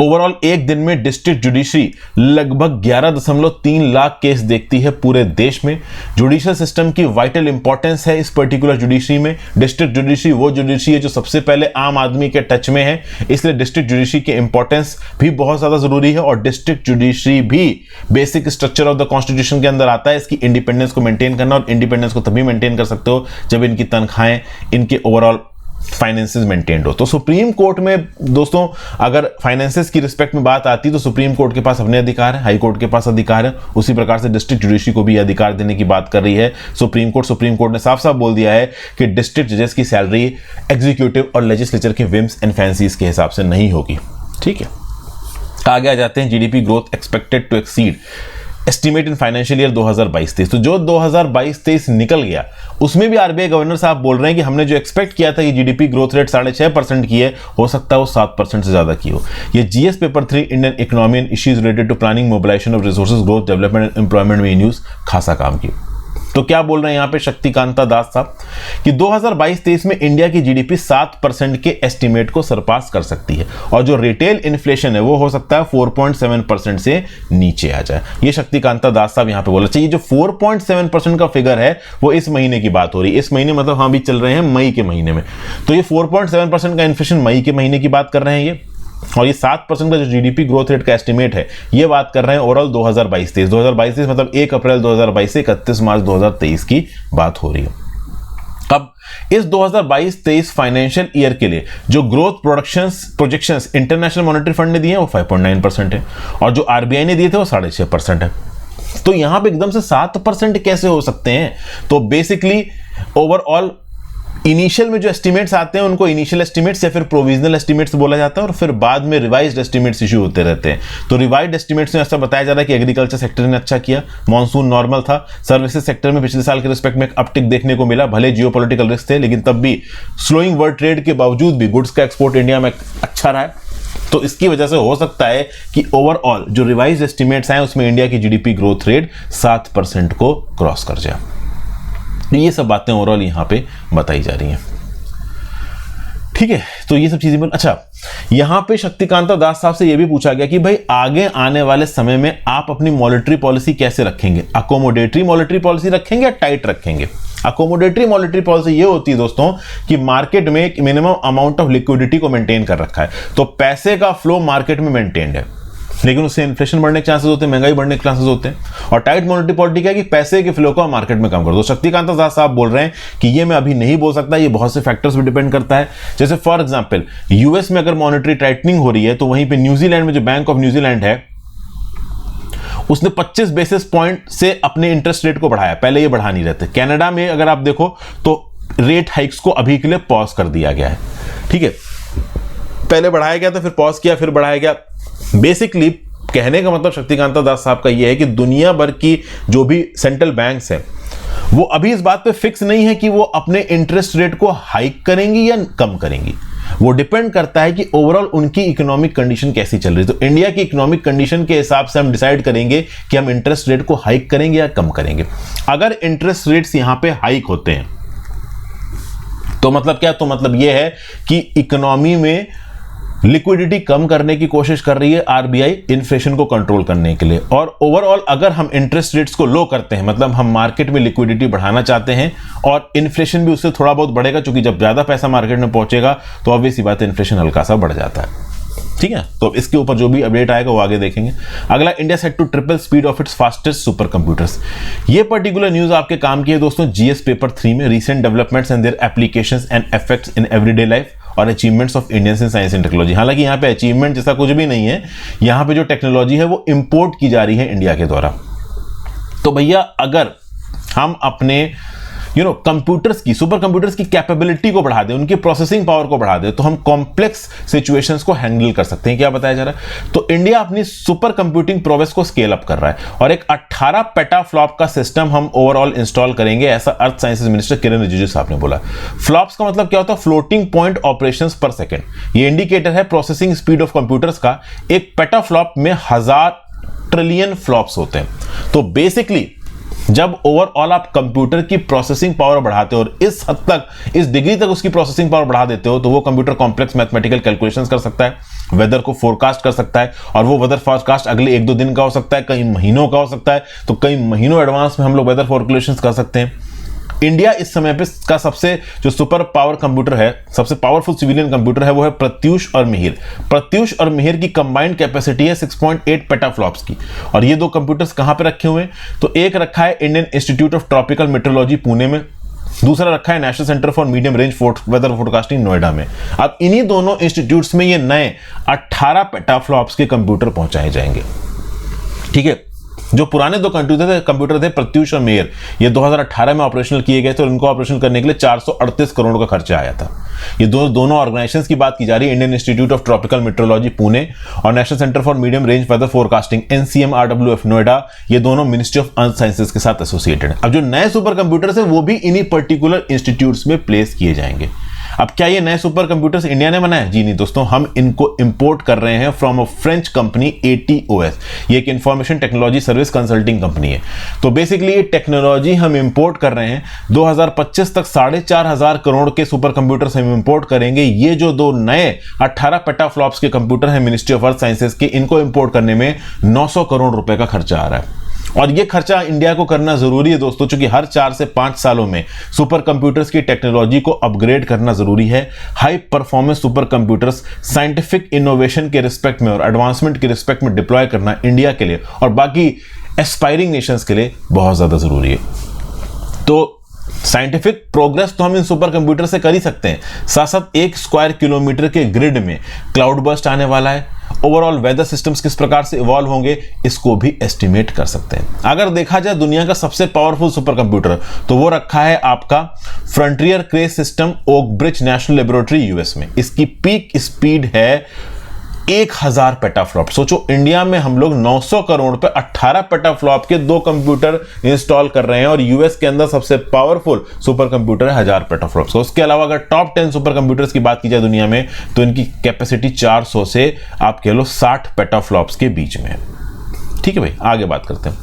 Speaker 1: ओवरऑल एक दिन में डिस्ट्रिक्ट जुडिशरी लगभग 11.3 लाख केस देखती है पूरे देश में। जुडिशियल सिस्टम की वाइटल इंपॉर्टेंस है इस पर्टिकुलर जुडिशरी में। डिस्ट्रिक्ट जुडिशरी वो जुडिशरी है जो सबसे पहले आम आदमी के टच में है, इसलिए डिस्ट्रिक्ट जुडिशरी की इंपॉर्टेंस भी बहुत ज्यादा जरूरी है। और डिस्ट्रिक्ट जुडिशरी भी basic structure of the constitution के अंदर आता है इसकी इंडिपेंडेंस को मेंटेन करना, और इंडिपेंडेंस को तभी मेंटेन कर सकते हो जब इनकी तनख्वाहें, इनके ओवरऑल फाइनेंसेस मेंटेन्ड हो। तो सुप्रीम कोर्ट में दोस्तों अगर फाइनेंसेस की रिस्पेक्ट में बात आती है तो सुप्रीम कोर्ट के पास अपने अधिकार है, हाई कोर्ट के पास अधिकार है, उसी प्रकार से डिस्ट्रिक्ट जुडिशरी को भी अधिकार देने की बात कर रही है सुप्रीम कोर्ट। सुप्रीम कोर्ट ने साफ साफ बोल दिया है कि डिस्ट्रिक्ट जजेस की सैलरी एग्जीक्यूटिव और लेजिस्लेचर के विम्स एंड फैंसीज के हिसाब से नहीं होगी। ठीक है, आगे आ जाते हैं। GDP growth expected to exceed estimate in financial year 2022-23। तो जो 2022-23 निकल गया उसमें भी आरबीआई गवर्नर साहब बोल रहे हैं कि हमने जो एक्सपेक्ट किया था कि जीडीपी ग्रोथ रेट 6.5% की है, हो सकता है वो 7% से ज्यादा की हो। ये GS paper 3 Indian economy and issues related to planning, mobilisation of resources, growth, development and employment में न्यूज खासा काम की। तो क्या बोल रहे हैं यहां पे शक्तिकांता दास साहब कि 2022-23 में इंडिया की जीडीपी 7% के एस्टिमेट को सरपास कर सकती है और जो रिटेल इन्फ्लेशन है वो हो सकता है 4.7% से नीचे आ जाए। ये शक्तिकांता दास साहब यहां पे बोला। चाहिए जो 4.7% का फिगर है वो इस महीने की बात हो रही है। इस महीने मतलब हम भी चल रहे हैं मई के महीने में, तो ये 4.7% का इन्फ्लेशन मई के महीने की बात कर रहे हैं ये, और ये 7% का जो जीडीपी ग्रोथ रेट का एस्टिमेट है ये बात कर रहे हैं ओवरऑल 2022-23 मतलब 1 अप्रैल 2022 से 31 मार्च 2023 की बात हो रही है। अब इस 2022-23 फाइनेंशियल ईयर के लिए जो growth projections international monetary fund ने दिए हैं वो 5.9% है और जो आरबीआई ने दिए थे वो 6.5% है। तो यहां पे एकदम से 7% कैसे हो सकते हैं? तो बेसिकली ओवरऑल इनिशियल में जो एस्टिमेट्स आते हैं उनको इनिशियल एस्टिमेट्स या फिर प्रोविजनल एस्टिमेट्स बोला जाता है और फिर बाद में रिवाइज्ड एस्टिमेट्स इशू होते रहते हैं। तो रिवाइज्ड एस्टिमेट्स में ऐसा बताया जा रहा है कि एग्रीकल्चर सेक्टर ने अच्छा किया, मॉनसून नॉर्मल था, सर्विसेज सेक्टर में पिछले साल के रिस्पेक्ट में एक अपटिक देखने को मिला, भले जियोपॉलिटिकल रिस्क थे लेकिन तब भी स्लोइंग वर्ल्ड ट्रेड के बावजूद भी गुड्स का एक्सपोर्ट इंडिया में अच्छा रहा है। तो इसकी वजह से हो सकता है कि ओवरऑल जो रिवाइज्ड एस्टिमेट्स आए उसमें इंडिया की जीडीपी ग्रोथ रेट 7% को क्रॉस कर जाए। ये सब बातें ओवरऑल यहां पे बताई जा रही हैं। ठीक है, तो ये सब चीजें बोल। अच्छा, यहां पे शक्तिकांता दास साहब से यह भी पूछा गया कि भाई आगे आने वाले समय में आप अपनी मॉनेटरी पॉलिसी कैसे रखेंगे? अकोमोडेटरी मॉनेटरी पॉलिसी रखेंगे या टाइट रखेंगे? अकोमोडेटरी मॉनेटरी पॉलिसी ये होती है दोस्तों कि मार्केट में एक मिनिमम अमाउंट ऑफ लिक्विडिटी को मेंटेन कर रखा है, तो पैसे का फ्लो मार्केट में मेंटेन्ड है लेकिन उससे इन्फ्लेशन बढ़ने के चांसेस होते हैं, महंगाई बढ़ने के चांसेस होते हैं। और टाइट मॉनेटरी पॉलिसी क्या है कि पैसे के फ्लो को मार्केट में कम कर दो। शक्तिकांता दास साहब बोल रहे हैं कि ये मैं अभी नहीं बोल सकता, ये बहुत से फैक्टर्स पे डिपेंड करता है। जैसे फॉर एग्जांपल यूएस में अगर मॉनेटरी टाइटनिंग हो रही है तो वहीं पे न्यूजीलैंड में जो बैंक ऑफ न्यूजीलैंड है उसने 25 बेसिस पॉइंट से अपने इंटरेस्ट रेट को बढ़ाया, पहले ये बढ़ा नहीं रहते। कनाडा में अगर आप देखो तो रेट हाइक्स को अभी के लिए पॉज कर दिया गया है। ठीक है, पहले बढ़ाया गया था, फिर पॉज किया, फिर बढ़ाया गया। बेसिकली कहने का मतलब शक्तिकांता दास साहब का यह है कि दुनिया भर की जो भी सेंट्रल बैंक्स है वो अभी इस बात पे फिक्स नहीं है कि वो अपने इंटरेस्ट रेट को हाइक करेंगी या कम करेंगी। वो डिपेंड करता है कि ओवरऑल उनकी इकोनॉमिक कंडीशन कैसी चल रही है। तो इंडिया की इकोनॉमिक कंडीशन के हिसाब से हम डिसाइड करेंगे कि हम इंटरेस्ट रेट को हाइक करेंगे या कम करेंगे। अगर इंटरेस्ट रेट्स यहां पे हाइक होते हैं तो मतलब क्या, तो मतलब यह है कि इकोनॉमी में लिक्विडिटी कम करने की कोशिश कर रही है आरबीआई इन्फ्लेशन को कंट्रोल करने के लिए। और ओवरऑल अगर हम इंटरेस्ट रेट्स को लो करते हैं, मतलब हम मार्केट में लिक्विडिटी बढ़ाना चाहते हैं और इन्फ्लेशन भी उससे थोड़ा बहुत बढ़ेगा, क्योंकि जब ज्यादा पैसा मार्केट में पहुंचेगा तो ऑब्वियस सी बात है इन्फ्लेशन हल्का सा बढ़ जाता है। ठीक है, तो इसके ऊपर जो भी अपडेट आएगा वो आगे देखेंगे। अगला, India set to triple speed of its fastest supercomputers. ये पर्टिकुलर न्यूज आपके काम की है दोस्तों। जीएस पेपर 3 में recent developments and their applications and effects in everyday life और achievements of Indians in science and technology. हालांकि यहाँ पे अचीवमेंट जैसा कुछ भी नहीं है, यहाँ पे जो टेक्नोलॉजी है वो इंपोर्ट की जा रही है इंडिया के द्वारा। तो भैया अगर हम अपने कंप्यूटर्स की, सुपर कंप्यूटर्स की कैपेबिलिटी को बढ़ा दें, उनकी प्रोसेसिंग पावर को बढ़ा दें, तो हम कॉम्प्लेक्स सिचुएशंस को हैंडल कर सकते हैं। क्या बताया जा रहा है? तो इंडिया अपनी सुपर कंप्यूटिंग प्रोग्रेस को स्केल अप कर रहा है और एक 18 पेटाफ्लॉप का सिस्टम हम ओवरऑल इंस्टॉल करेंगे, ऐसा अर्थ साइंसेज मिनिस्टर किरण रिजिजू साहब ने बोला। फ्लॉप्स का मतलब क्या होता है? फ्लोटिंग पॉइंट ऑपरेशंस पर सेकेंड। ये इंडिकेटर है प्रोसेसिंग स्पीड ऑफ कंप्यूटर्स का। एक पेटाफ्लॉप में 1000 ट्रिलियन फ्लॉप्स होते हैं। तो बेसिकली जब ओवरऑल आप कंप्यूटर की प्रोसेसिंग पावर बढ़ाते हो और इस हद तक, इस डिग्री तक उसकी प्रोसेसिंग पावर बढ़ा देते हो, तो वो कंप्यूटर कॉम्प्लेक्स मैथमेटिकल कैलकुलेशंस कर सकता है, वेदर को फोरकास्ट कर सकता है, और वो वेदर फोरकास्ट अगले 1-2 दिन का हो सकता है, कई महीनों का हो सकता है। तो कई महीनों एडवांस में हम लोग वेदर फोरकास्टिंग कर सकते हैं। इंडिया इस समय पे का सबसे जो सुपर पावर कंप्यूटर है, सबसे पावरफुल सिविलियन कंप्यूटर है, वो है प्रत्यूष और मिहिर। प्रत्यूष और मिहिर की कंबाइंड कैपेसिटी है 6.8 पेटाफ्लॉप्स की। और ये दो कंप्यूटर्स कहां पे रखे हुए हैं? तो एक रखा है Indian institute of tropical metrology Pune में, दूसरा रखा है national centre for medium range weather forecasting Noida में। अब इन्हीं दोनों इंस्टीट्यूट्स में ये नए 18 पेटाफ्लॉप्स के कंप्यूटर पहुंचाए जाएंगे। ठीक है, जो पुराने दो कंप्यूटर थे प्रत्यूष और मेयर, ये 2018 में ऑपरेशनल किए गए थे और इनको ऑपरेशन करने के लिए 438 करोड़ का खर्चा आया था। ये दोनों ऑर्गेनाइजेशंस की बात की जा रही है, Indian institute of tropical metrology Pune और National centre for medium range weather Forecasting NCMRWF Noida. ये दोनों मिनिस्ट्री ऑफ अर्थ साइंसेज के साथ एसोसिएटेड है। अब जो नए सुपर कंप्यूटर्स हैं वो भी इन्हीं पर्टिकुलर इंस्टीट्यूट्स में प्लेस किए जाएंगे। अब क्या ये नए सुपर कंप्यूटर्स इंडिया ने बनाए? जी नहीं दोस्तों, हम इनको इंपोर्ट कर रहे हैं from a French company ATOS। ये एक information technology service consulting company है। तो बेसिकली ये टेक्नोलॉजी हम इंपोर्ट कर रहे हैं। 2025 तक 4,500 करोड़ के सुपर कंप्यूटर्स हम इंपोर्ट करेंगे। ये जो दो नए 18 पेटाफ्लॉप्स के कंप्यूटर हैं मिनिस्ट्री ऑफ अर्थ साइंसेज के, इनको इंपोर्ट करने में 900 करोड़ रुपए का खर्चा आ रहा है। और ये खर्चा इंडिया को करना जरूरी है दोस्तों, क्योंकि हर 4 से 5 सालों में सुपर कंप्यूटर्स की टेक्नोलॉजी को अपग्रेड करना जरूरी है। High performance super computers scientific innovation के रिस्पेक्ट में और एडवांसमेंट के रिस्पेक्ट में डिप्लॉय करना इंडिया के लिए और बाकी एस्पायरिंग नेशंस के लिए बहुत ज्यादा जरूरी है। तो साइंटिफिक प्रोग्रेस तो हम इन सुपर कंप्यूटर से कर ही सकते हैं, साथ साथ 1 स्क्वायर किलोमीटर के ग्रिड में क्लाउड बर्स्ट आने वाला है। ओवरऑल वेदर सिस्टम्स किस प्रकार से इवॉल्व होंगे इसको भी एस्टिमेट कर सकते हैं। अगर देखा जाए दुनिया का सबसे पावरफुल सुपर कंप्यूटर, तो वो रखा है आपका फ्रंटियर क्रेस सिस्टम ओक ब्रिज नेशनल लेबोरेटरी यूएस में। इसकी पीक स्पीड है 1000 पेटाफ्लॉप। सोचो इंडिया में हम लोग 900 करोड़ पे 18 पेटाफ्लॉप के 2 कंप्यूटर इंस्टॉल कर रहे हैं और यूएस के अंदर सबसे पावरफुल सुपर कंप्यूटर है 1000 पेटाफ्लॉप। उसके अलावा अगर टॉप 10 सुपर कंप्यूटर्स की बात की जाए दुनिया में, तो इनकी कैपेसिटी 400 से आप कह लो 60 पेटाफ्लॉप्स के बीच में है। ठीक है भाई, आगे बात करते हैं।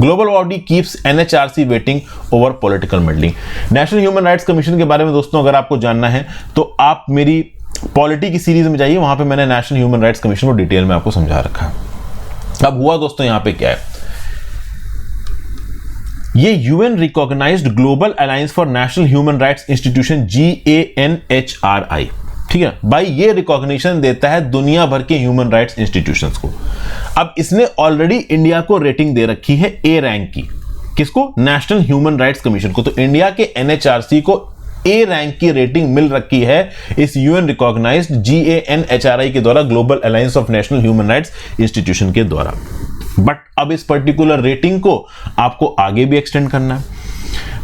Speaker 1: Global body keeps NHRC waiting over political meddling. National human rights commission के बारे में दोस्तों अगर आपको जानना है तो आप मेरी पॉलिटी की सीरीज में जाइए, वहां पे मैंने नेशनल ह्यूमन राइट्स कमीशन को डिटेल में आपको समझा रखा है। अब हुआ दोस्तों यहां पे क्या है, ये UN recognised global alliance for national human rights institution GANHRI, ठीक है भाई, ये रिकॉग्निशन देता है दुनिया भर के ह्यूमन राइट्स इंस्टीट्यूशंस को। अब इसने ऑलरेडी इंडिया को रेटिंग दे रखी है A रैंक की। किसको? नेशनल ह्यूमन राइट्स कमीशन को। तो इंडिया के NHRC को A रैंक की रेटिंग मिल रखी है इस यूएन रिकॉग्नाइज्ड GANHRI के द्वारा, global alliance of national human rights institution के द्वारा। बट अब इस पर्टिकुलर रेटिंग को आपको आगे भी एक्सटेंड करना है।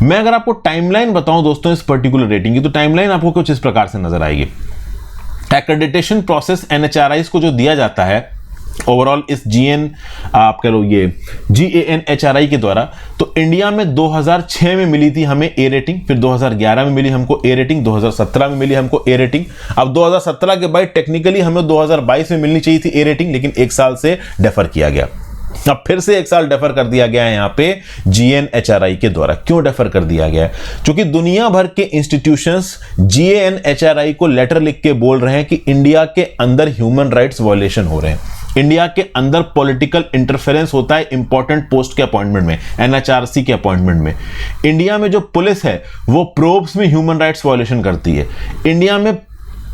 Speaker 1: मैं अगर आपको टाइमलाइन बताऊं दोस्तों इस पर्टिकुलर रेटिंग की, तो टाइमलाइन आपको कुछ इस प्रकार से नजर आएगी। एक्रेडिटेशन प्रोसेस NHRIs को जो दिया जाता है ओवरऑल इस आप कह लो ये GANHRI के द्वारा, तो इंडिया में 2006 में मिली थी हमें ए रेटिंग, फिर 2011 में मिली हमको ए रेटिंग, 2017 में मिली हमको ए रेटिंग। अब 2017 के बाद टेक्निकली हमें 2022 में मिलनी चाहिए थी ए रेटिंग, लेकिन एक साल से डेफर किया गया। अब फिर से एक साल डेफर कर दिया गया है यहां पे GANHRI के द्वारा। क्यों डेफर कर दिया गया है? क्योंकि दुनिया भर के इंस्टीट्यूशंस GANHRI को लेटर लिख के बोल रहे हैं कि इंडिया के अंदर ह्यूमन राइट्स वायलेशन हो रहे हैं, इंडिया के अंदर पॉलिटिकल इंटरफेरेंस होता है इंपॉर्टेंट पोस्ट के अपॉइंटमेंट में, NHRC के अपॉइंटमेंट में। इंडिया में जो पुलिस है वो प्रोब्स में ह्यूमन राइट्स वायलेशन करती है। इंडिया में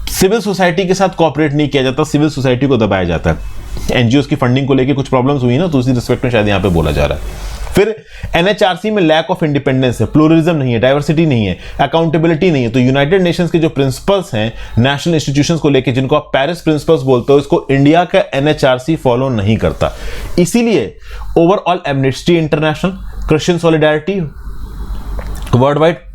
Speaker 1: सिविल सोसाइटी के साथ कोऑपरेट नहीं किया जाता, सिविल सोसाइटी को दबाया जाता है। एनजीओ की फंडिंग को लेके कुछ प्रॉब्लम्स हुई ना, तो उसी रिस्पेक्ट में शायद यहां पे बोला जा रहा है। फिर NHRC में लैक ऑफ इंडिपेंडेंस है, प्लूरलिज्म नहीं है, डाइवर्सिटी नहीं है, अकाउंटेबिलिटी नहीं है। तो यूनाइटेड नेशंस के जो प्रिंसिपल्स हैं नेशनल इंस्टीट्यूशंस को लेके, जिनको आप पेरिस प्रिंसिपल्स बोलते हो, इसको इंडिया का NHRC फॉलो नहीं करता। इसीलिए overall Amnesty International, Christian Solidarity, Worldwide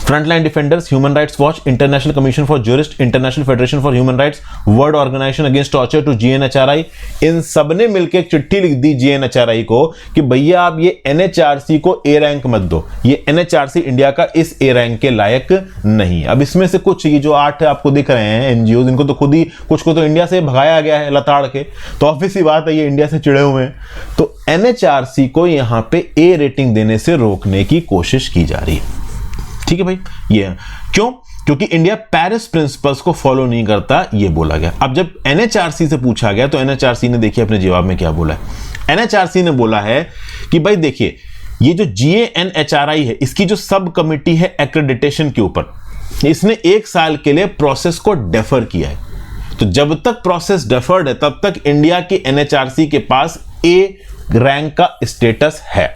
Speaker 1: Frontline Defenders, Human Rights Watch, International Commission for Jurist, International Federation for Human Rights, World Organisation Against Torture to GANHRI, इन सबने मिलकर एक चिट्ठी लिख दी GANHRI को कि भैया आप ये NHRC को ए रैंक मत दो, ये NHRC इंडिया का इस ए रैंक के लायक नहीं। अब इसमें से कुछ ये जो 8 आपको दिख रहे हैं एनजीओ, इनको तो खुद ही कुछ को तो इंडिया से भगाया गया है लताड़ के, तो ऑब्वियस सी बात है ये इंडिया से चिड़े हुए हैं। तो NHRC को यहां पे ए रेटिंग देने से रोकने की कोशिश की जा रही है। ठीक है भाई, ये क्यों? क्योंकि इंडिया पेरिस प्रिंसिपल्स को फॉलो नहीं करता, ये बोला गया। अब जब NHRC से पूछा गया तो NHRC ने देखिए अपने जवाब में क्या बोला है। NHRC ने बोला है कि भाई देखिए ये जो GANHRI है, इसकी जो सब कमिटी है एक्रेडिटेशन के ऊपर, इसने 1 साल के लिए प्रोसेस को डेफर किया है। तो जब तक प्रोसेस डेफर्ड है तब तक इंडिया की NHRC के पास ए रैंक का स्टेटस है।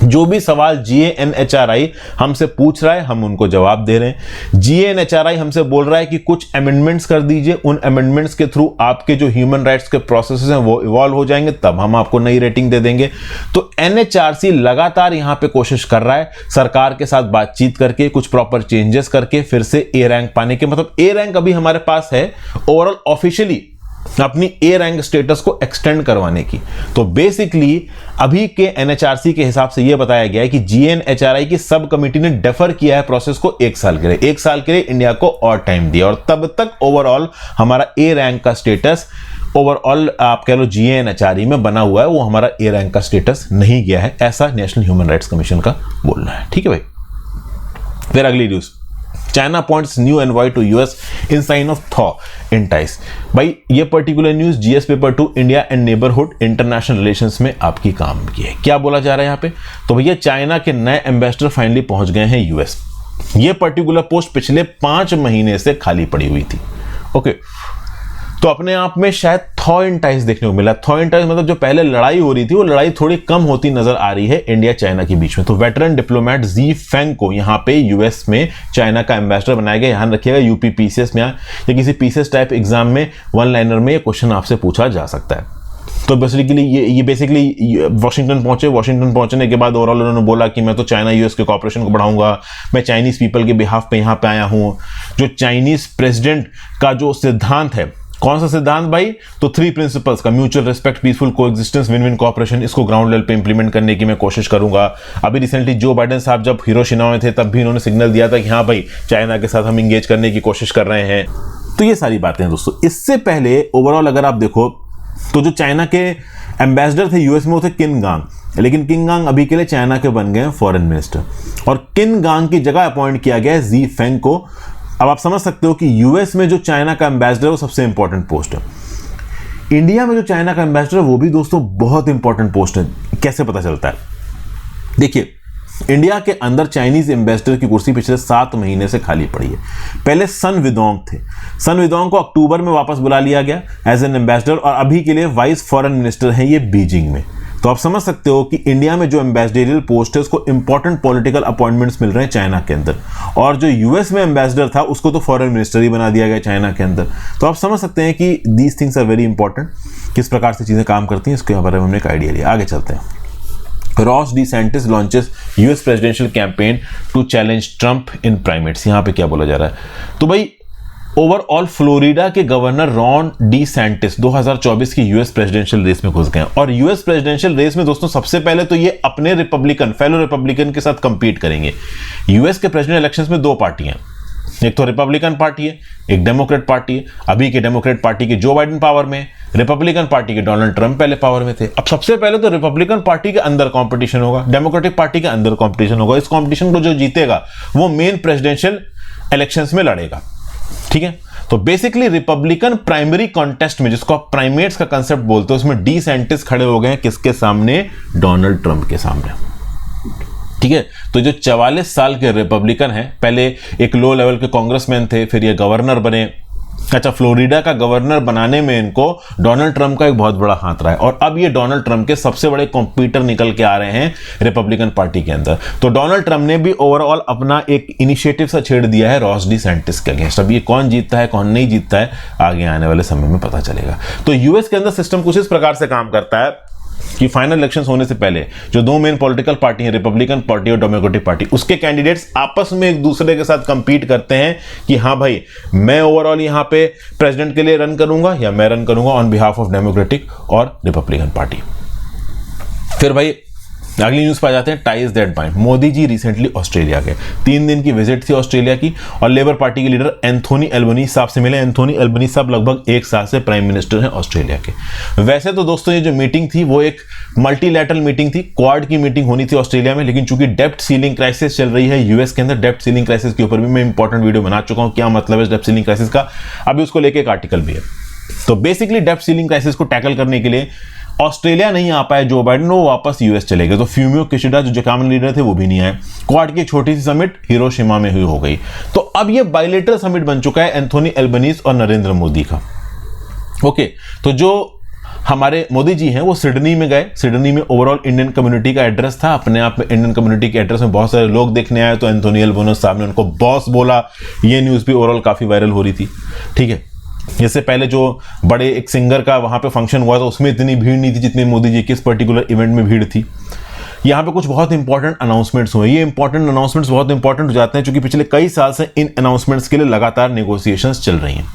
Speaker 1: जो भी सवाल GANHRI हमसे पूछ रहा है हम उनको जवाब दे रहे हैं। GANHRI हमसे बोल रहा है कि कुछ अमेंडमेंट्स कर दीजिए, उन अमेंडमेंट्स के थ्रू आपके जो ह्यूमन राइट्स के प्रोसेसेस हैं वो इवॉल्व हो जाएंगे, तब हम आपको नई रेटिंग दे देंगे। तो NHRC लगातार यहां पे कोशिश कर रहा है सरकार के साथ बातचीत करके, कुछ प्रॉपर चेंजेस करके फिर से ए रैंक पाने के, मतलब ए रैंक अभी हमारे पास है ओवरऑल ऑफिशियली अपनी ए रैंक स्टेटस को एक्सटेंड करवाने की। तो बेसिकली अभी के NHRC के हिसाब से यह बताया गया है कि GANHRI की सब कमिटी ने डेफर किया है प्रोसेस को 1 साल के लिए। 1 साल के लिए इंडिया को और टाइम दिया, और तब तक ओवरऑल हमारा ए रैंक का स्टेटस ओवरऑल आप कह लो GANHRI में बना हुआ है, वो हमारा ए रैंक का स्टेटस नहीं गया है, ऐसा नेशनल ह्यूमन राइट्स कमीशन का बोलना है। ठीक है भाई, फिर अगली news, China appoints new envoy to US in sign of thaw in ties. भाई ये particular news GS paper 2 India and neighbourhood international relations में आपकी काम की है। क्या बोला जा रहा है यहाँ पे? तो भैया चाइना के नए एम्बेसडर फाइनली पहुंच गए हैं US। ये पर्टिकुलर पोस्ट पिछले 5 महीने से खाली पड़ी हुई थी। ओके, तो अपने आप में शायद थॉ इन टाइज देखने को मिला। थॉ इन टाइज मतलब जो पहले लड़ाई हो रही थी वो लड़ाई थोड़ी कम होती नजर आ रही है इंडिया चाइना के बीच में। तो वेटरन डिप्लोमेट जी फेंग को यहाँ पे US में चाइना का एम्बेसडर बनाया गया। ध्यान रखिएगा UP PCS में या किसी PCS टाइप एग्जाम में 1 लाइनर में ये क्वेश्चन आपसे पूछा जा सकता है। तो बेसिकली ये बेसिकली वॉशिंगटन पहुंचे। वॉशिंगटन पहुंचने के बाद ओवरऑल उन्होंने बोला कि मैं तो चाइना US के कॉपरेशन को बढ़ाऊंगा, मैं चाइनीज पीपल के बिहाफ पे यहाँ पे आया हूँ। जो चाइनीज प्रेसिडेंट का जो सिद्धांत है, कौन सा सिद्धांत भाई? तो 3 प्रिंसिपल्स का, mutual respect, peaceful coexistence, win win cooperation, इसको ग्राउंड लेवल पे इंप्लीमेंट करने की मैं कोशिश करूंगा। अभी रिसेंटली जो बाइडेन साहब जब हिरोशिमा में थे तब भी इन्होंने सिग्नल दिया था कि हाँ भाई चाइना के साथ हम इंगेज करने की कोशिश कर रहे हैं। तो ये सारी बातें हैं दोस्तों। इससे पहले ओवरऑल अगर आप देखो तो जो चाइना के एम्बेसडर थे US में वो थे किन गांग, लेकिन किन गांग अभी के लिए चाइना के बन गए फॉरेन मिनिस्टर, और किन गांग की जगह अपॉइंट किया गया है जी फेंग को। अब आप समझ सकते हो कि US में जो चाइना का एम्बेसडर है वो सबसे इंपॉर्टेंट पोस्ट है। इंडिया में जो चाइना का एम्बेसडर है वो भी दोस्तों बहुत इंपॉर्टेंट पोस्ट है। कैसे पता चलता है? देखिए, इंडिया के अंदर चाइनीज एम्बेसडर की कुर्सी पिछले 7 महीने से खाली पड़ी है। पहले सन विदोंग थे। सन विदोंग को अक्टूबर में वापस बुला लिया गया एज एन एम्बेसडर, और अभी के लिए वाइस फॉरेन मिनिस्टर हैं ये बीजिंग में। तो आप समझ सकते हो कि इंडिया में जो एम्बेसडरियल पोस्ट है उसको इंपॉर्टेंट पॉलिटिकल अपॉइंटमेंट्स मिल रहे हैं चाइना के अंदर, और जो US में एम्बेसडर था उसको तो फॉरेन मिनिस्टर ही बना दिया गया चाइना के अंदर। तो आप समझ सकते हैं कि these things are very important, किस प्रकार से चीजें काम करती हैं इसके बारे में हमने एक आइडिया लिया। आगे चलते हैं। Ron DeSantis launches US presidential campaign to challenge Trump in primaries. यहाँ पे क्या बोला जा रहा है? तो भाई ओवरऑल फ्लोरिडा के गवर्नर रॉन डी सैंटिस 2024 की यूएस प्रेसिडेंशियल रेस में घुस गए और यूएस प्रेसिडेंशियल रेस में दोस्तों सबसे पहले तो ये अपने फेलो रिपब्लिकन के साथ कंपीट करेंगे। यूएस के प्रेसिडेंट इलेक्शंस में दो पार्टी हैं, एक तो रिपब्लिकन पार्टी है, एक डेमोक्रेट पार्टी है। अभी के डेमोक्रेट पार्टी के जो बाइडेन पावर में, रिपब्लिकन पार्टी के डोनाल्ड ट्रंप पहले पावर में थे। अब सबसे पहले तो रिपब्लिकन पार्टी के अंदर कंपटीशन होगा, डेमोक्रेटिक पार्टी के अंदर कंपटीशन होगा। इस कंपटीशन को जो जीतेगा वो मेन प्रेसिडेंशियल इलेक्शंस में लड़ेगा, ठीक है। तो बेसिकली रिपब्लिकन प्राइमरी कॉन्टेस्ट में, जिसको आप प्राइमेट्स का कंसेप्ट बोलते हो, उसमें डी सैंटिस खड़े हो गए हैं किसके सामने? डोनाल्ड ट्रंप के सामने, ठीक है। तो जो 44 साल के रिपब्लिकन हैं, पहले एक लो लेवल के कांग्रेसमैन थे, फिर ये गवर्नर बने। अच्छा, फ्लोरिडा का गवर्नर बनाने में इनको डोनाल्ड ट्रंप का एक बहुत बड़ा हाथ रहा है और अब ये डोनाल्ड ट्रंप के सबसे बड़े कॉम्पिटिटर निकल के आ रहे हैं रिपब्लिकन पार्टी के अंदर। तो डोनाल्ड ट्रंप ने भी ओवरऑल अपना एक इनिशिएटिव सा छेड़ दिया है रॉस डी सैंटिस के अगेंस्ट। अब ये कौन जीतता है कौन नहीं जीतता है आगे आने वाले समय में पता चलेगा। तो यूएस के अंदर सिस्टम कुछ इस प्रकार से काम करता है कि फाइनल इलेक्शंस होने से पहले जो दो मेन पॉलिटिकल पार्टी हैं, रिपब्लिकन पार्टी और डेमोक्रेटिक पार्टी, उसके कैंडिडेट्स आपस में एक दूसरे के साथ कंपीट करते हैं कि हाँ भाई, मैं ओवरऑल यहां पे प्रेसिडेंट के लिए रन करूंगा या मैं रन करूंगा ऑन बिहाफ ऑफ डेमोक्रेटिक और रिपब्लिकन पार्टी। फिर भाई अगली न्यूज पर जाते हैं, ties that bind. Modi ji recently Australia गए, 3 दिन की विजिट थी ऑस्ट्रेलिया की और लेबर पार्टी के लीडर एंथोनी एल्बनीज़ साहब से मिले। एंथोनी एल्बनीज़ साहब लगभग 1 साल से प्राइम मिनिस्टर हैं ऑस्ट्रेलिया के। वैसे तो दोस्तों ये जो मीटिंग थी वो एक मल्टीलैटरल मीटिंग थी, क्वाड की मीटिंग होनी थी ऑस्ट्रेलिया में, लेकिन चूंकि डेब्ट सीलिंग क्राइसिस चल रही है यूएस के अंदर, डेब्ट सीलिंग क्राइसिस के ऊपर भी मैं इंपॉर्टेंट वीडियो बना चुका हूं, क्या मतलब है डेब्ट सीलिंग क्राइसिस का, अभी उसको लेके एक आर्टिकल भी है। तो बेसिकली डेब्ट सीलिंग क्राइसिस को टैकल करने के लिए ऑस्ट्रेलिया नहीं आ पाए जो बाइडेन, वो वापस यूएस चले गए। तो फ्यूमियो किशिडा जो जापान लीडर थे वो भी नहीं आए। क्वाड की एक छोटी सी समिट हिरोशिमा में हुई हो गई। तो अब ये बायलेटरल समिट बन चुका है एंथोनी एल्बनीज़ और नरेंद्र मोदी का। ओके, तो जो हमारे मोदी जी हैं वो सिडनी में गए। सिडनी में ओवरऑल इंडियन कम्युनिटी का एड्रेस था, अपने आप में इंडियन कम्युनिटी के एड्रेस में बहुत सारे लोग देखने आए, तो एंथोनी एल्बनीज़ साहब ने उनको बॉस बोला। ये न्यूज़ भी ओवरऑल काफ़ी वायरल हो रही थी, ठीक है। इससे पहले जो बड़े एक सिंगर का वहां पे फंक्शन हुआ था उसमें इतनी भीड़ नहीं थी जितनी मोदी जी की इस पर्टिकुलर इवेंट में भीड़ थी। यहाँ पे कुछ बहुत इंपॉर्टेंट अनाउंसमेंट्स हुए। ये इंपॉर्टेंट अनाउंसमेंट्स बहुत इंपॉर्टेंट हो जाते हैं क्योंकि पिछले कई साल से इन अनाउंसमेंट्स के लिए लगातार नेगोशिएशंस चल रही हैं।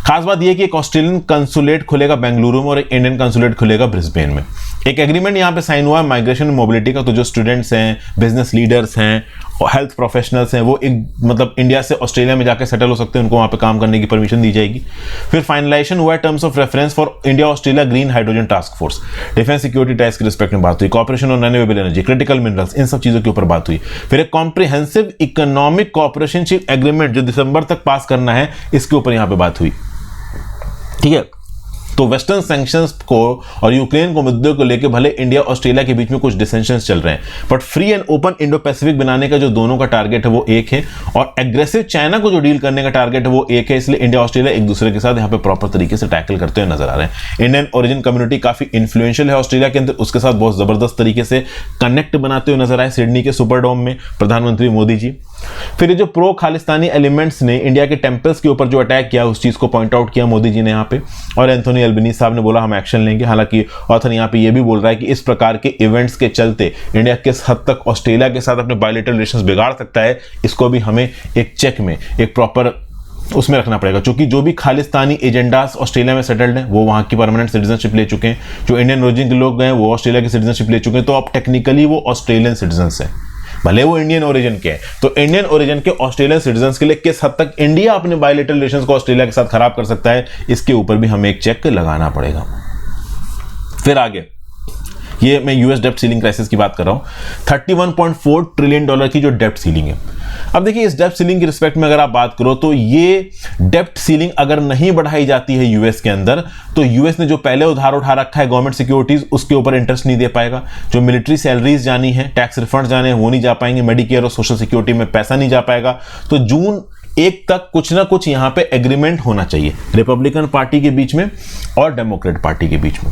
Speaker 1: खास बात यह कि एक ऑस्ट्रेलियन कंसुलेट खुलेगा बेंगलुरु में और एक इंडियन कंसुलेट खुलेगा ब्रिस्बेन में। एक एग्रीमेंट यहाँ पे साइन हुआ है माइग्रेशन एंड मोबिलिटी का। तो जो स्टूडेंट्स हैं, बिजनेस लीडर्स हैं, हेल्थ प्रोफेशनल्स हैं, वो एक मतलब इंडिया से ऑस्ट्रेलिया में जाकर सेटल हो सकते हैं, उनको वहाँ पे काम करने की परमिशन दी जाएगी। फिर फाइनलाइजेशन हुआ है terms of reference for India Australia green hydrogen task force. Defence security ties के रिस्पेक्ट में बात हुई, cooperation on renewable energy, critical minerals, इन सब चीजों के ऊपर बात हुई। फिर एक कॉम्प्रिहेंसिव इकोनॉमिक कॉपरेशनशिप एग्रीमेंट जो दिसंबर तक पास करना है, इसके ऊपर यहाँ पे बात हुई, ठीक है। तो वेस्टर्न सैंक्शंस को और यूक्रेन को मुद्दे को लेकर भले इंडिया ऑस्ट्रेलिया के बीच में कुछ डिसेंशंस चल रहे हैं, but free and open Indo Pacific बनाने का जो दोनों का टारगेट है वो एक है और एग्रेसिव चाइना को जो डील करने का टारगेट है वो एक है। इसलिए इंडिया ऑस्ट्रेलिया एक दूसरे के साथ यहाँ पे प्रॉपर तरीके से टैकल करते हुए नजर आ रहे हैं। इंडियन ओरिजिन कम्युनिटी काफी इन्फ्लुएंशियल है ऑस्ट्रेलिया के अंदर, उसके साथ बहुत जबरदस्त तरीके से कनेक्ट बनाते हुए नजर आए सिडनी के सुपरडोम में प्रधानमंत्री मोदी जी। फिर ये जो प्रो खालिस्तानी एलिमेंट्स ने इंडिया के टेम्पल्स के ऊपर जो अटैक किया उस चीज को पॉइंट आउट किया मोदी जी ने यहाँ पे, और एंथोनी एल्बनीज़ साहब ने बोला हम एक्शन लेंगे। हालांकि ऑथर यहाँ पे ये भी बोल रहा है कि इस प्रकार के इवेंट्स के चलते इंडिया किस हद तक ऑस्ट्रेलिया के साथ अपने बायलैटरल रिलेशंस बिगाड़ सकता है, इसको भी हमें एक चेक में, एक प्रॉपर उसमें रखना पड़ेगा। क्योंकि जो भी खालिस्तानी एजेंडास ऑस्ट्रेलिया में सेटल्ड हैं वो वहाँ की परमानेंट सिटीजनशिप ले चुके हैं, जो इंडियन ओरिजिन के लोग गए वो ऑस्ट्रेलिया की सिटीजनशिप ले चुके हैं, तो अब टेक्निकली वो ऑस्ट्रेलियन सिटीजन्स हैं, भले वो इंडियन ओरिजिन के हैं। तो इंडियन ओरिजिन के ऑस्ट्रेलियन सिटीजन्स के लिए किस हद तक इंडिया अपने बायलैटरल रिलेशंस को ऑस्ट्रेलिया के साथ खराब कर सकता है, इसके ऊपर भी हमें एक चेक लगाना पड़ेगा। फिर आगे ये मैं यूएस डेब्ट सीलिंग क्राइसिस की बात कर रहा हूं। $31.4 ट्रिलियन की जो डेब्ट सीलिंग है। अब देखिए इस डेब्ट सीलिंग की रिस्पेक्ट में अगर आप बात करो तो ये डेब्ट सीलिंग अगर नहीं बढ़ाई जाती है यूएस के अंदर, तो यूएस ने जो पहले उधार उठा रखा है गवर्नमेंट सिक्योरिटीज, उसके ऊपर इंटरेस्ट नहीं दे पाएगा। जो मिलिट्री सैलरीज जानी है, टैक्स रिफंड जाने हैं, वो नहीं जा पाएंगे। मेडिकेयर और सोशल सिक्योरिटी में पैसा नहीं जा पाएगा। तो जून 1 तक कुछ ना कुछ यहां पे एग्रीमेंट होना चाहिए रिपब्लिकन पार्टी के बीच में और डेमोक्रेट पार्टी के बीच में।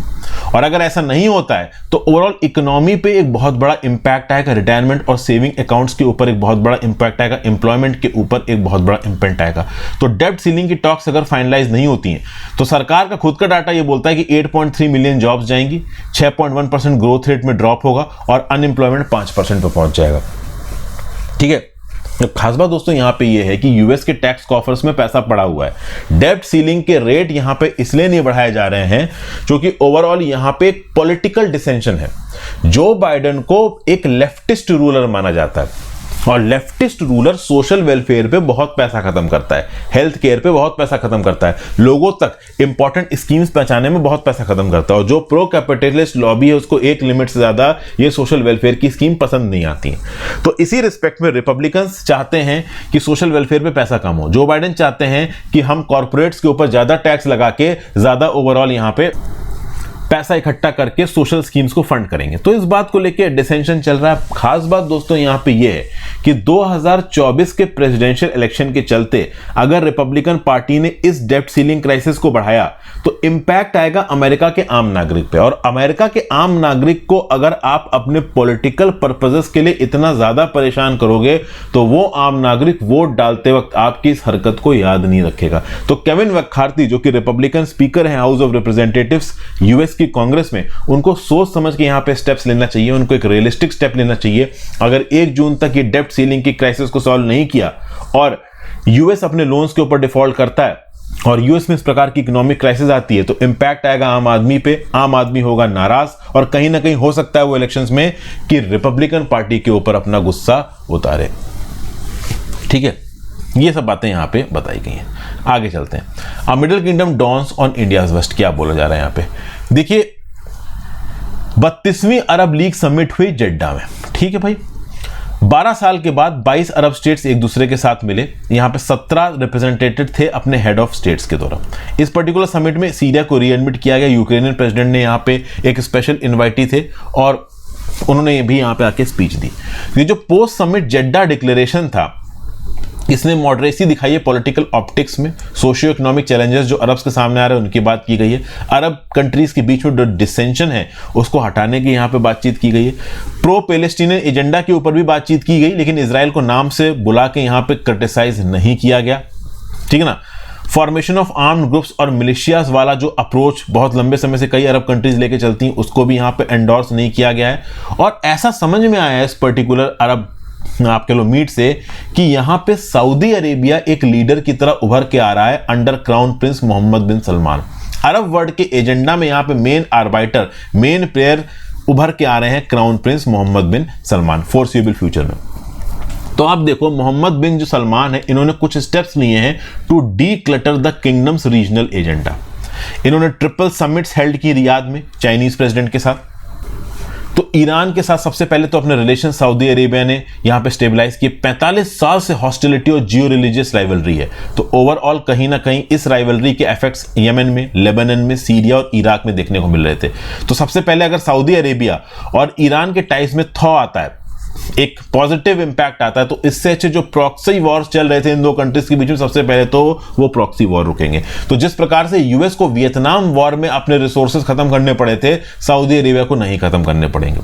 Speaker 1: और अगर ऐसा नहीं होता है तो ओवरऑल इकोनॉमी पे एक बहुत बड़ा इंपैक्ट आएगा, रिटायरमेंट और सेविंग अकाउंट्स के ऊपर एक बहुत बड़ा इंपैक्ट आएगा, एम्प्लॉयमेंट के ऊपर एक बहुत बड़ा इंपैक्ट आएगा। तो डेब्ट सीलिंग की टॉक्स अगर फाइनलाइज नहीं होती हैं तो सरकार का खुद का डाटा ये बोलता है कि 8.3 मिलियन जॉब्स जाएंगी, 6.1% ग्रोथ रेट में ड्रॉप होगा और अनएम्प्लॉयमेंट 5% पे पहुंच जाएगा, ठीक है। खास बात दोस्तों यहां पे ये है कि यूएस के टैक्स कॉफर्स में पैसा पड़ा हुआ है। डेब्ट सीलिंग के रेट यहां पे इसलिए नहीं बढ़ाए जा रहे हैं क्योंकि ओवरऑल यहां पे एक पॉलिटिकल डिसेंशन है। जो बाइडेन को एक लेफ्टिस्ट रूलर माना जाता है और लेफ्टिस्ट रूलर सोशल वेलफेयर पे बहुत पैसा खत्म करता है, हेल्थ केयर पे बहुत पैसा खत्म करता है, लोगों तक इंपॉर्टेंट स्कीम्स पहुंचाने में बहुत पैसा खत्म करता है। और जो प्रो कैपिटलिस्ट लॉबी है उसको एक लिमिट से ज्यादा ये सोशल वेलफेयर की स्कीम पसंद नहीं आती है। तो इसी रिस्पेक्ट में रिपब्लिकन्स चाहते हैं कि सोशल वेलफेयर पे पैसा कम हो, जो बाइडेन चाहते हैं कि हम कॉर्पोरेट्स के ऊपर ज्यादा टैक्स लगा के ज्यादा ओवरऑल यहां पे पैसा इकट्ठा करके सोशल स्कीम्स को फंड करेंगे। तो इस बात को लेके डिसेंशन चल रहा है। खास बात दोस्तों यहां पे ये है कि 2024 के प्रेसिडेंशियल इलेक्शन के चलते अगर रिपब्लिकन पार्टी ने इस डेब्ट सीलिंग क्राइसिस को बढ़ाया तो इंपैक्ट आएगा अमेरिका के आम नागरिक पे। और अमेरिका के आम नागरिक को अगर आप अपने पॉलिटिकल पर्पसेस के लिए इतना ज्यादा परेशान करोगे तो वो आम नागरिक वोट डालते वक्त आपकी इस हरकत को याद नहीं रखेगा। तो केविन मैकार्थी जो कि रिपब्लिकन स्पीकर हैं हाउस ऑफ रिप्रेजेंटेटिव्स यूएस की कांग्रेस में, उनको सोच समझ के यहां पे स्टेप्स लेना चाहिए, उनको एक रियलिस्टिक स्टेप लेना चाहिए। अगर 1 जून तक ये डेब्ट सीलिंग की क्राइसिस को सॉल्व नहीं किया और यूएस अपने लोन्स के ऊपर डिफॉल्ट करता है और यूएस में इस प्रकार की इकोनॉमिक क्राइसिस आती है तो इंपैक्ट आएगा आम आदमी पे, आम आदमी होगा नाराज और कहीं ना कहीं हो सकता है वो इलेक्शंस में कि रिपब्लिकन पार्टी के ऊपर अपना गुस्सा उतारे। ठीक है, ये सब बातें यहां पे बताई गई हैं। आगे चलते हैं। A Middle Kingdom dawns on India's west, क्या बोला जा रहा है यहां पे? देखिए 32वीं अरब लीग समिट हुई जेड्डा में। ठीक है भाई, 12 साल के बाद 22 अरब स्टेट्स एक दूसरे के साथ मिले। यहां पे 17 रिप्रेजेंटेटिव थे अपने हेड ऑफ स्टेट्स के द्वारा। इस पर्टिकुलर समिट में सीरिया को रीएडमिट किया गया। यूक्रेनियन प्रेसिडेंट ने यहां पे एक स्पेशल इन्वाइटी थे और उन्होंने भी यहां पे आके स्पीच दी। ये जो पोस्ट समिट जेड्डा डिक्लेरेशन था इसने मॉडरेसी दिखाई है पॉलिटिकल ऑप्टिक्स में। सोशियो इकोनॉमिक चैलेंजेस जो अरब्स के सामने आ रहे हैं उनकी बात की गई है। अरब कंट्रीज के बीच में जो डिसेंशन है उसको हटाने की यहां पे बातचीत की गई है। प्रो पैलेस्टीनियन एजेंडा के ऊपर भी बातचीत की गई, लेकिन इजराइल को नाम से बुला के यहां पे क्रिटिसाइज नहीं किया गया। ठीक है ना। फॉर्मेशन ऑफ आर्म्ड ग्रुप्स और मिलिशियाज वाला जो अप्रोच बहुत लंबे समय से कई अरब कंट्रीज लेके चलती हैं उसको भी यहां पे एंडोर्स नहीं किया गया है। और ऐसा समझ में आया है इस पर्टिकुलर अरब आप कह लो मीट से कि यहां पे सऊदी अरेबिया एक लीडर की तरह उभर के आ रहा है अंडर क्राउन प्रिंस मोहम्मद बिन सलमान। अरब वर्ल्ड के एजेंडा में यहां पे मेन आर्बाइटर, मेन प्लेयर उभर के आ रहे हैं क्राउन प्रिंस मोहम्मद बिन सलमान फोर्सिबल फ्यूचर में। तो आप देखो मोहम्मद बिन जो सलमान है इन्होंने कुछ स्टेप्स लिए हैं to declutter the kingdom's regional agenda. इन्होंने ट्रिपल समिट्स हेल्ड की रियाद में चाइनीज प्रेसिडेंट के साथ। तो ईरान के साथ सबसे पहले तो अपने रिलेशन सऊदी अरेबिया ने यहां पे स्टेबलाइज किए। 45 साल से हॉस्टिलिटी और जियो रिलीजियस राइवलरी है। तो ओवरऑल कहीं ना कहीं इस राइवलरी के इफेक्ट्स यमन में, लेबनान में, सीरिया और इराक में देखने को मिल रहे थे। तो सबसे पहले अगर सऊदी अरेबिया और ईरान के टाइज में थॉ आता है, एक पॉजिटिव इंपैक्ट आता है, तो इससे अच्छे जो प्रॉक्सी वॉर्स चल रहे थे इन दो कंट्रीज के बीच में सबसे पहले तो वो प्रॉक्सी वॉर रुकेंगे। तो जिस प्रकार से यूएस को वियतनाम वॉर में अपने रिसोर्सेज खत्म करने पड़े थे, सऊदी अरेबिया को नहीं खत्म करने पड़ेंगे।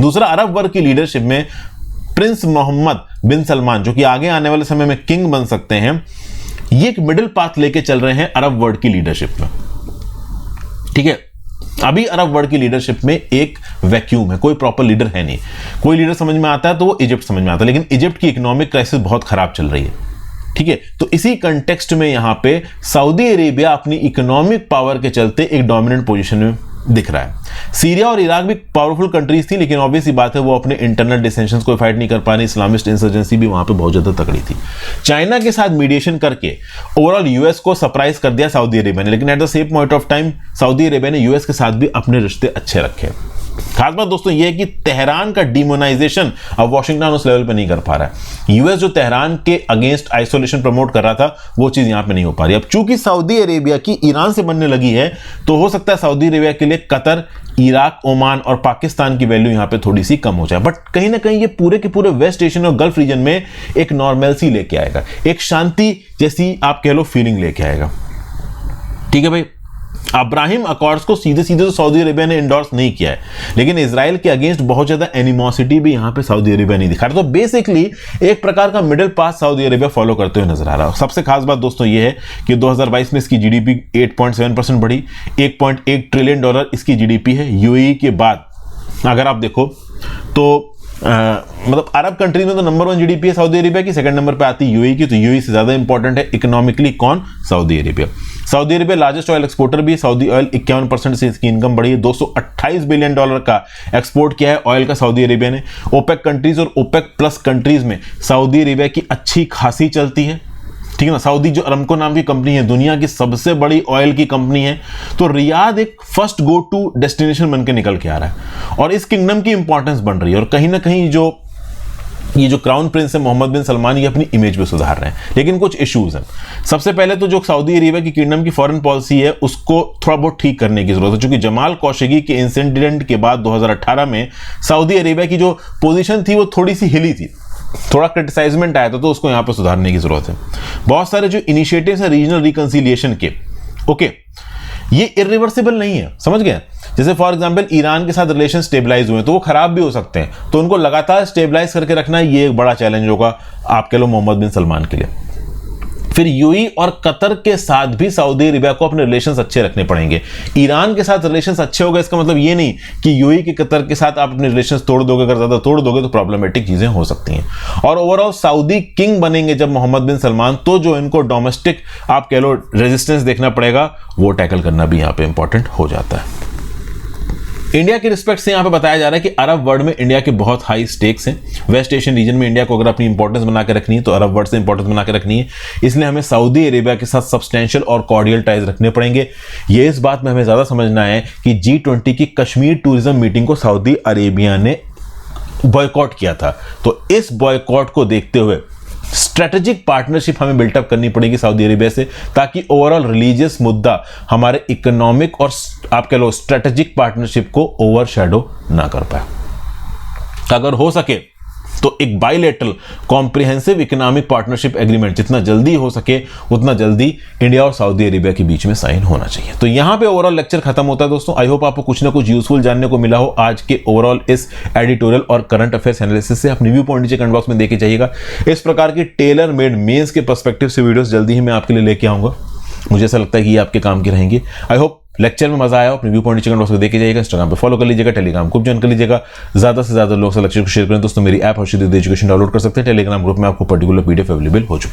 Speaker 1: दूसरा, अरब वर्ग की लीडरशिप में प्रिंस मोहम्मद बिन सलमान जो कि आगे आने वाले समय में किंग बन सकते हैं, ये एक मिडिल पाथ लेके चल रहे हैं अरब वर्ल्ड की लीडरशिप में। ठीक है, अभी अरब वर्ल्ड की लीडरशिप में एक वैक्यूम है, कोई प्रॉपर लीडर है नहीं। कोई लीडर समझ में आता है तो वो इजिप्ट समझ में आता है, लेकिन इजिप्ट की इकोनॉमिक क्राइसिस बहुत खराब चल रही है। ठीक है, तो इसी कंटेक्स्ट में यहां पे सऊदी अरेबिया अपनी इकोनॉमिक पावर के चलते एक डोमिनेंट पोजीशन में दिख रहा है। सीरिया और इराक भी पावरफुल कंट्रीज थी, लेकिन ऑब्वियस बात है वो अपने इंटरनल डिसेंशंस को फाइट नहीं कर पा रही। इस्लामिस्ट इंसर्जेंसी भी वहां पे बहुत ज्यादा तगड़ी थी। चाइना के साथ मीडिएशन करके ओवरऑल यूएस को सरप्राइज कर दिया सऊदी अरेबिया ने, लेकिन at the same point of time Saudi Arabia ने यूएस के साथ भी अपने रिश्ते अच्छे रखे। खास बात दोस्तों यह है कि तेहरान का डिमोनाइजेशन अब वॉशिंगटन उस लेवल पे नहीं कर पा रहा है। यूएस जो तेहरान के अगेंस्ट आइसोलेशन प्रमोट कर रहा था वो चीज यहां पे नहीं हो पा रही। अब चूंकि सऊदी अरेबिया की ईरान से बनने लगी है तो हो सकता है सऊदी अरेबिया के लिए कतर, इराक, ओमान और पाकिस्तान की वैल्यू यहां पे थोड़ी सी कम हो जाए। बट कहीं ना कहीं ये पूरे के पूरे वेस्ट एशियन और गल्फ रीजन में एक नॉर्मलसी लेके आएगा, एक शांति जैसी आप कह लो फीलिंग लेके आएगा। ठीक है भाई, अब्राहिम अकॉर्ड्स को सीधे सीधे तो सऊदी अरेबिया ने एंडोर्स नहीं किया है, लेकिन इजराइल के अगेंस्ट बहुत ज्यादा एनिमोसिटी भी यहां पे सऊदी अरेबिया नहीं दिखा रहा। तो बेसिकली एक प्रकार का middle path Saudi Arabia follow करते हुए नजर आ रहा है। सबसे खास बात दोस्तों ये है कि 2022 में इसकी जीडीपी 8.7% बढ़ी। $1.1 ट्रिलियन इसकी जीडीपी है। यूएई के बाद अगर आप देखो तो मतलब अरब कंट्रीज में तो नंबर 1 जीडीपी है सऊदी अरेबिया की, सेकंड नंबर पे आती है यूएई की, तो यूएई से ज्यादा इंपॉर्टेंट है इकोनॉमिकली कौन? Saudi Arabia. Saudi Arabia largest oil exporter भी, सऊदी ऑयल 51% से इसकी इनकम बढ़ी है, $228 बिलियन का एक्सपोर्ट किया है ऑयल का सऊदी अरेबिया ने। ओपेक कंट्रीज और ओपेक प्लस कंट्रीज में सऊदी अरेबिया की अच्छी खासी चलती है, ठीक है ना। सऊदी जो अरामको नाम की कंपनी है, दुनिया की सबसे बड़ी ऑयल की कंपनी है, तो रियाद एक फर्स्ट गो टू डेस्टिनेशन बन के निकल के आ रहा है और इस किंगडम की इंपॉर्टेंस बन रही है। और कहीं ना कहीं ये जो क्राउन प्रिंस है मोहम्मद बिन सलमान, ये अपनी इमेज पे सुधार रहे हैं, लेकिन कुछ इश्यूज हैं। सबसे पहले तो जो सऊदी अरेबिया की किंगडम की फॉरेन पॉलिसी है उसको थोड़ा बहुत ठीक करने की जरूरत है, क्योंकि जमाल खशोगी के इंसिडेंट के बाद 2018 में सऊदी अरेबिया की जो पोजीशन थी वो थोड़ी सी हिली थी, थोड़ा क्रिटिसाइजमेंट आया था, तो उसको यहां पे सुधारने की जरूरत है। बहुत सारे जो इनिशिएटिव्स हैं रीजनल रिकंसिलिएशन के, ओके, ये इरिवर्सिबल नहीं है, समझ गए। जैसे फॉर एग्जांपल ईरान के साथ रिलेशन स्टेबलाइज हुए तो वो खराब भी हो सकते हैं, तो उनको लगातार स्टेबलाइज करके रखना ये एक बड़ा चैलेंज होगा आप कह लो मोहम्मद बिन सलमान के लिए। फिर यूएई और कतर के साथ भी सऊदी अरेबिया को अपने रिलेशंस अच्छे रखने पड़ेंगे। ईरान के साथ रिलेशंस अच्छे हो गए इसका मतलब ये नहीं कि यूएई के कतर के साथ आप अपने रिलेशंस तोड़ दोगे, अगर ज्यादा तोड़ दोगे तो प्रॉब्लमेटिक चीजें हो सकती हैं। और ओवरऑल सऊदी किंग बनेंगे जब मोहम्मद बिन सलमान, तो जो इनको डोमेस्टिक आप कह लो रेजिस्टेंस देखना पड़ेगा वो टैकल करना भी यहां पे इंपॉर्टेंट हो जाता है। इंडिया के रिस्पेक्ट से यहां पे बताया जा रहा है कि अरब वर्ल्ड में इंडिया के बहुत हाई स्टेक्स हैं। वेस्ट एशियन रीजन में इंडिया को अगर अपनी इंपॉर्टेंस बना के रखनी है तो अरब वर्ल्ड से इंपॉर्टेंस बना के रखनी है, इसलिए हमें सऊदी अरेबिया के साथ सब्सटेंशियल और कॉर्डियल टाइज रखने पड़ेंगे। ये इस बात में हमें ज्यादा समझना है कि G20 की कश्मीर टूरिज्म मीटिंग को सऊदी अरेबिया ने बॉयकॉट किया था, तो इस बॉयकॉट को देखते हुए स्ट्रेटेजिक पार्टनरशिप हमें बिल्टअप करनी पड़ेगी सऊदी अरेबिया से, ताकि ओवरऑल रिलीजियस मुद्दा हमारे इकोनॉमिक और आप कह लो स्ट्रेटेजिक पार्टनरशिप को ओवरशैडो ना कर पाए। अगर हो सके तो एक bilateral comprehensive economic partnership agreement जितना जल्दी हो सके उतना जल्दी इंडिया और सऊदी अरेबिया के बीच में साइन होना चाहिए। तो यहां पे ओवरऑल लेक्चर खत्म होता है दोस्तों। आई होप आपको कुछ ना कुछ यूजफुल जानने को मिला हो आज के ओवरऑल इस एडिटोरियल और करंट अफेयर्स एनालिसिस से। आप रिव्यू पॉइंट नीचे कमेंट बॉक्स में देखे जाइएगा। इस प्रकार की टेलर मेड मेंस के पर्सपेक्टिव से वीडियोस जल्दी ही मैं आपके लिए लेके आऊंगा। मुझे ऐसा लगता है कि ये आपके काम की रहेंगी। आई होप लेक्चर में मजा आया हो। रिव्यू पॉइंट कमेंट बॉक्स में देखे जाइएगा, इंस्टाग्राम पे फॉलो कर लीजिएगा, टेलीग्राम ग्रुप ज्वाइन कर लीजिएगा। ज्यादा से ज्यादा लोग से लेक्चर को शेयर करें दोस्तों। मेरी ऐप हर्षित एजुकेशन डाउनलोड कर सकते हैं। टेलीग्राम ग्रुप में आपको पर्टिकुलर पीडीएफ अवेलेबल हो चुकी है।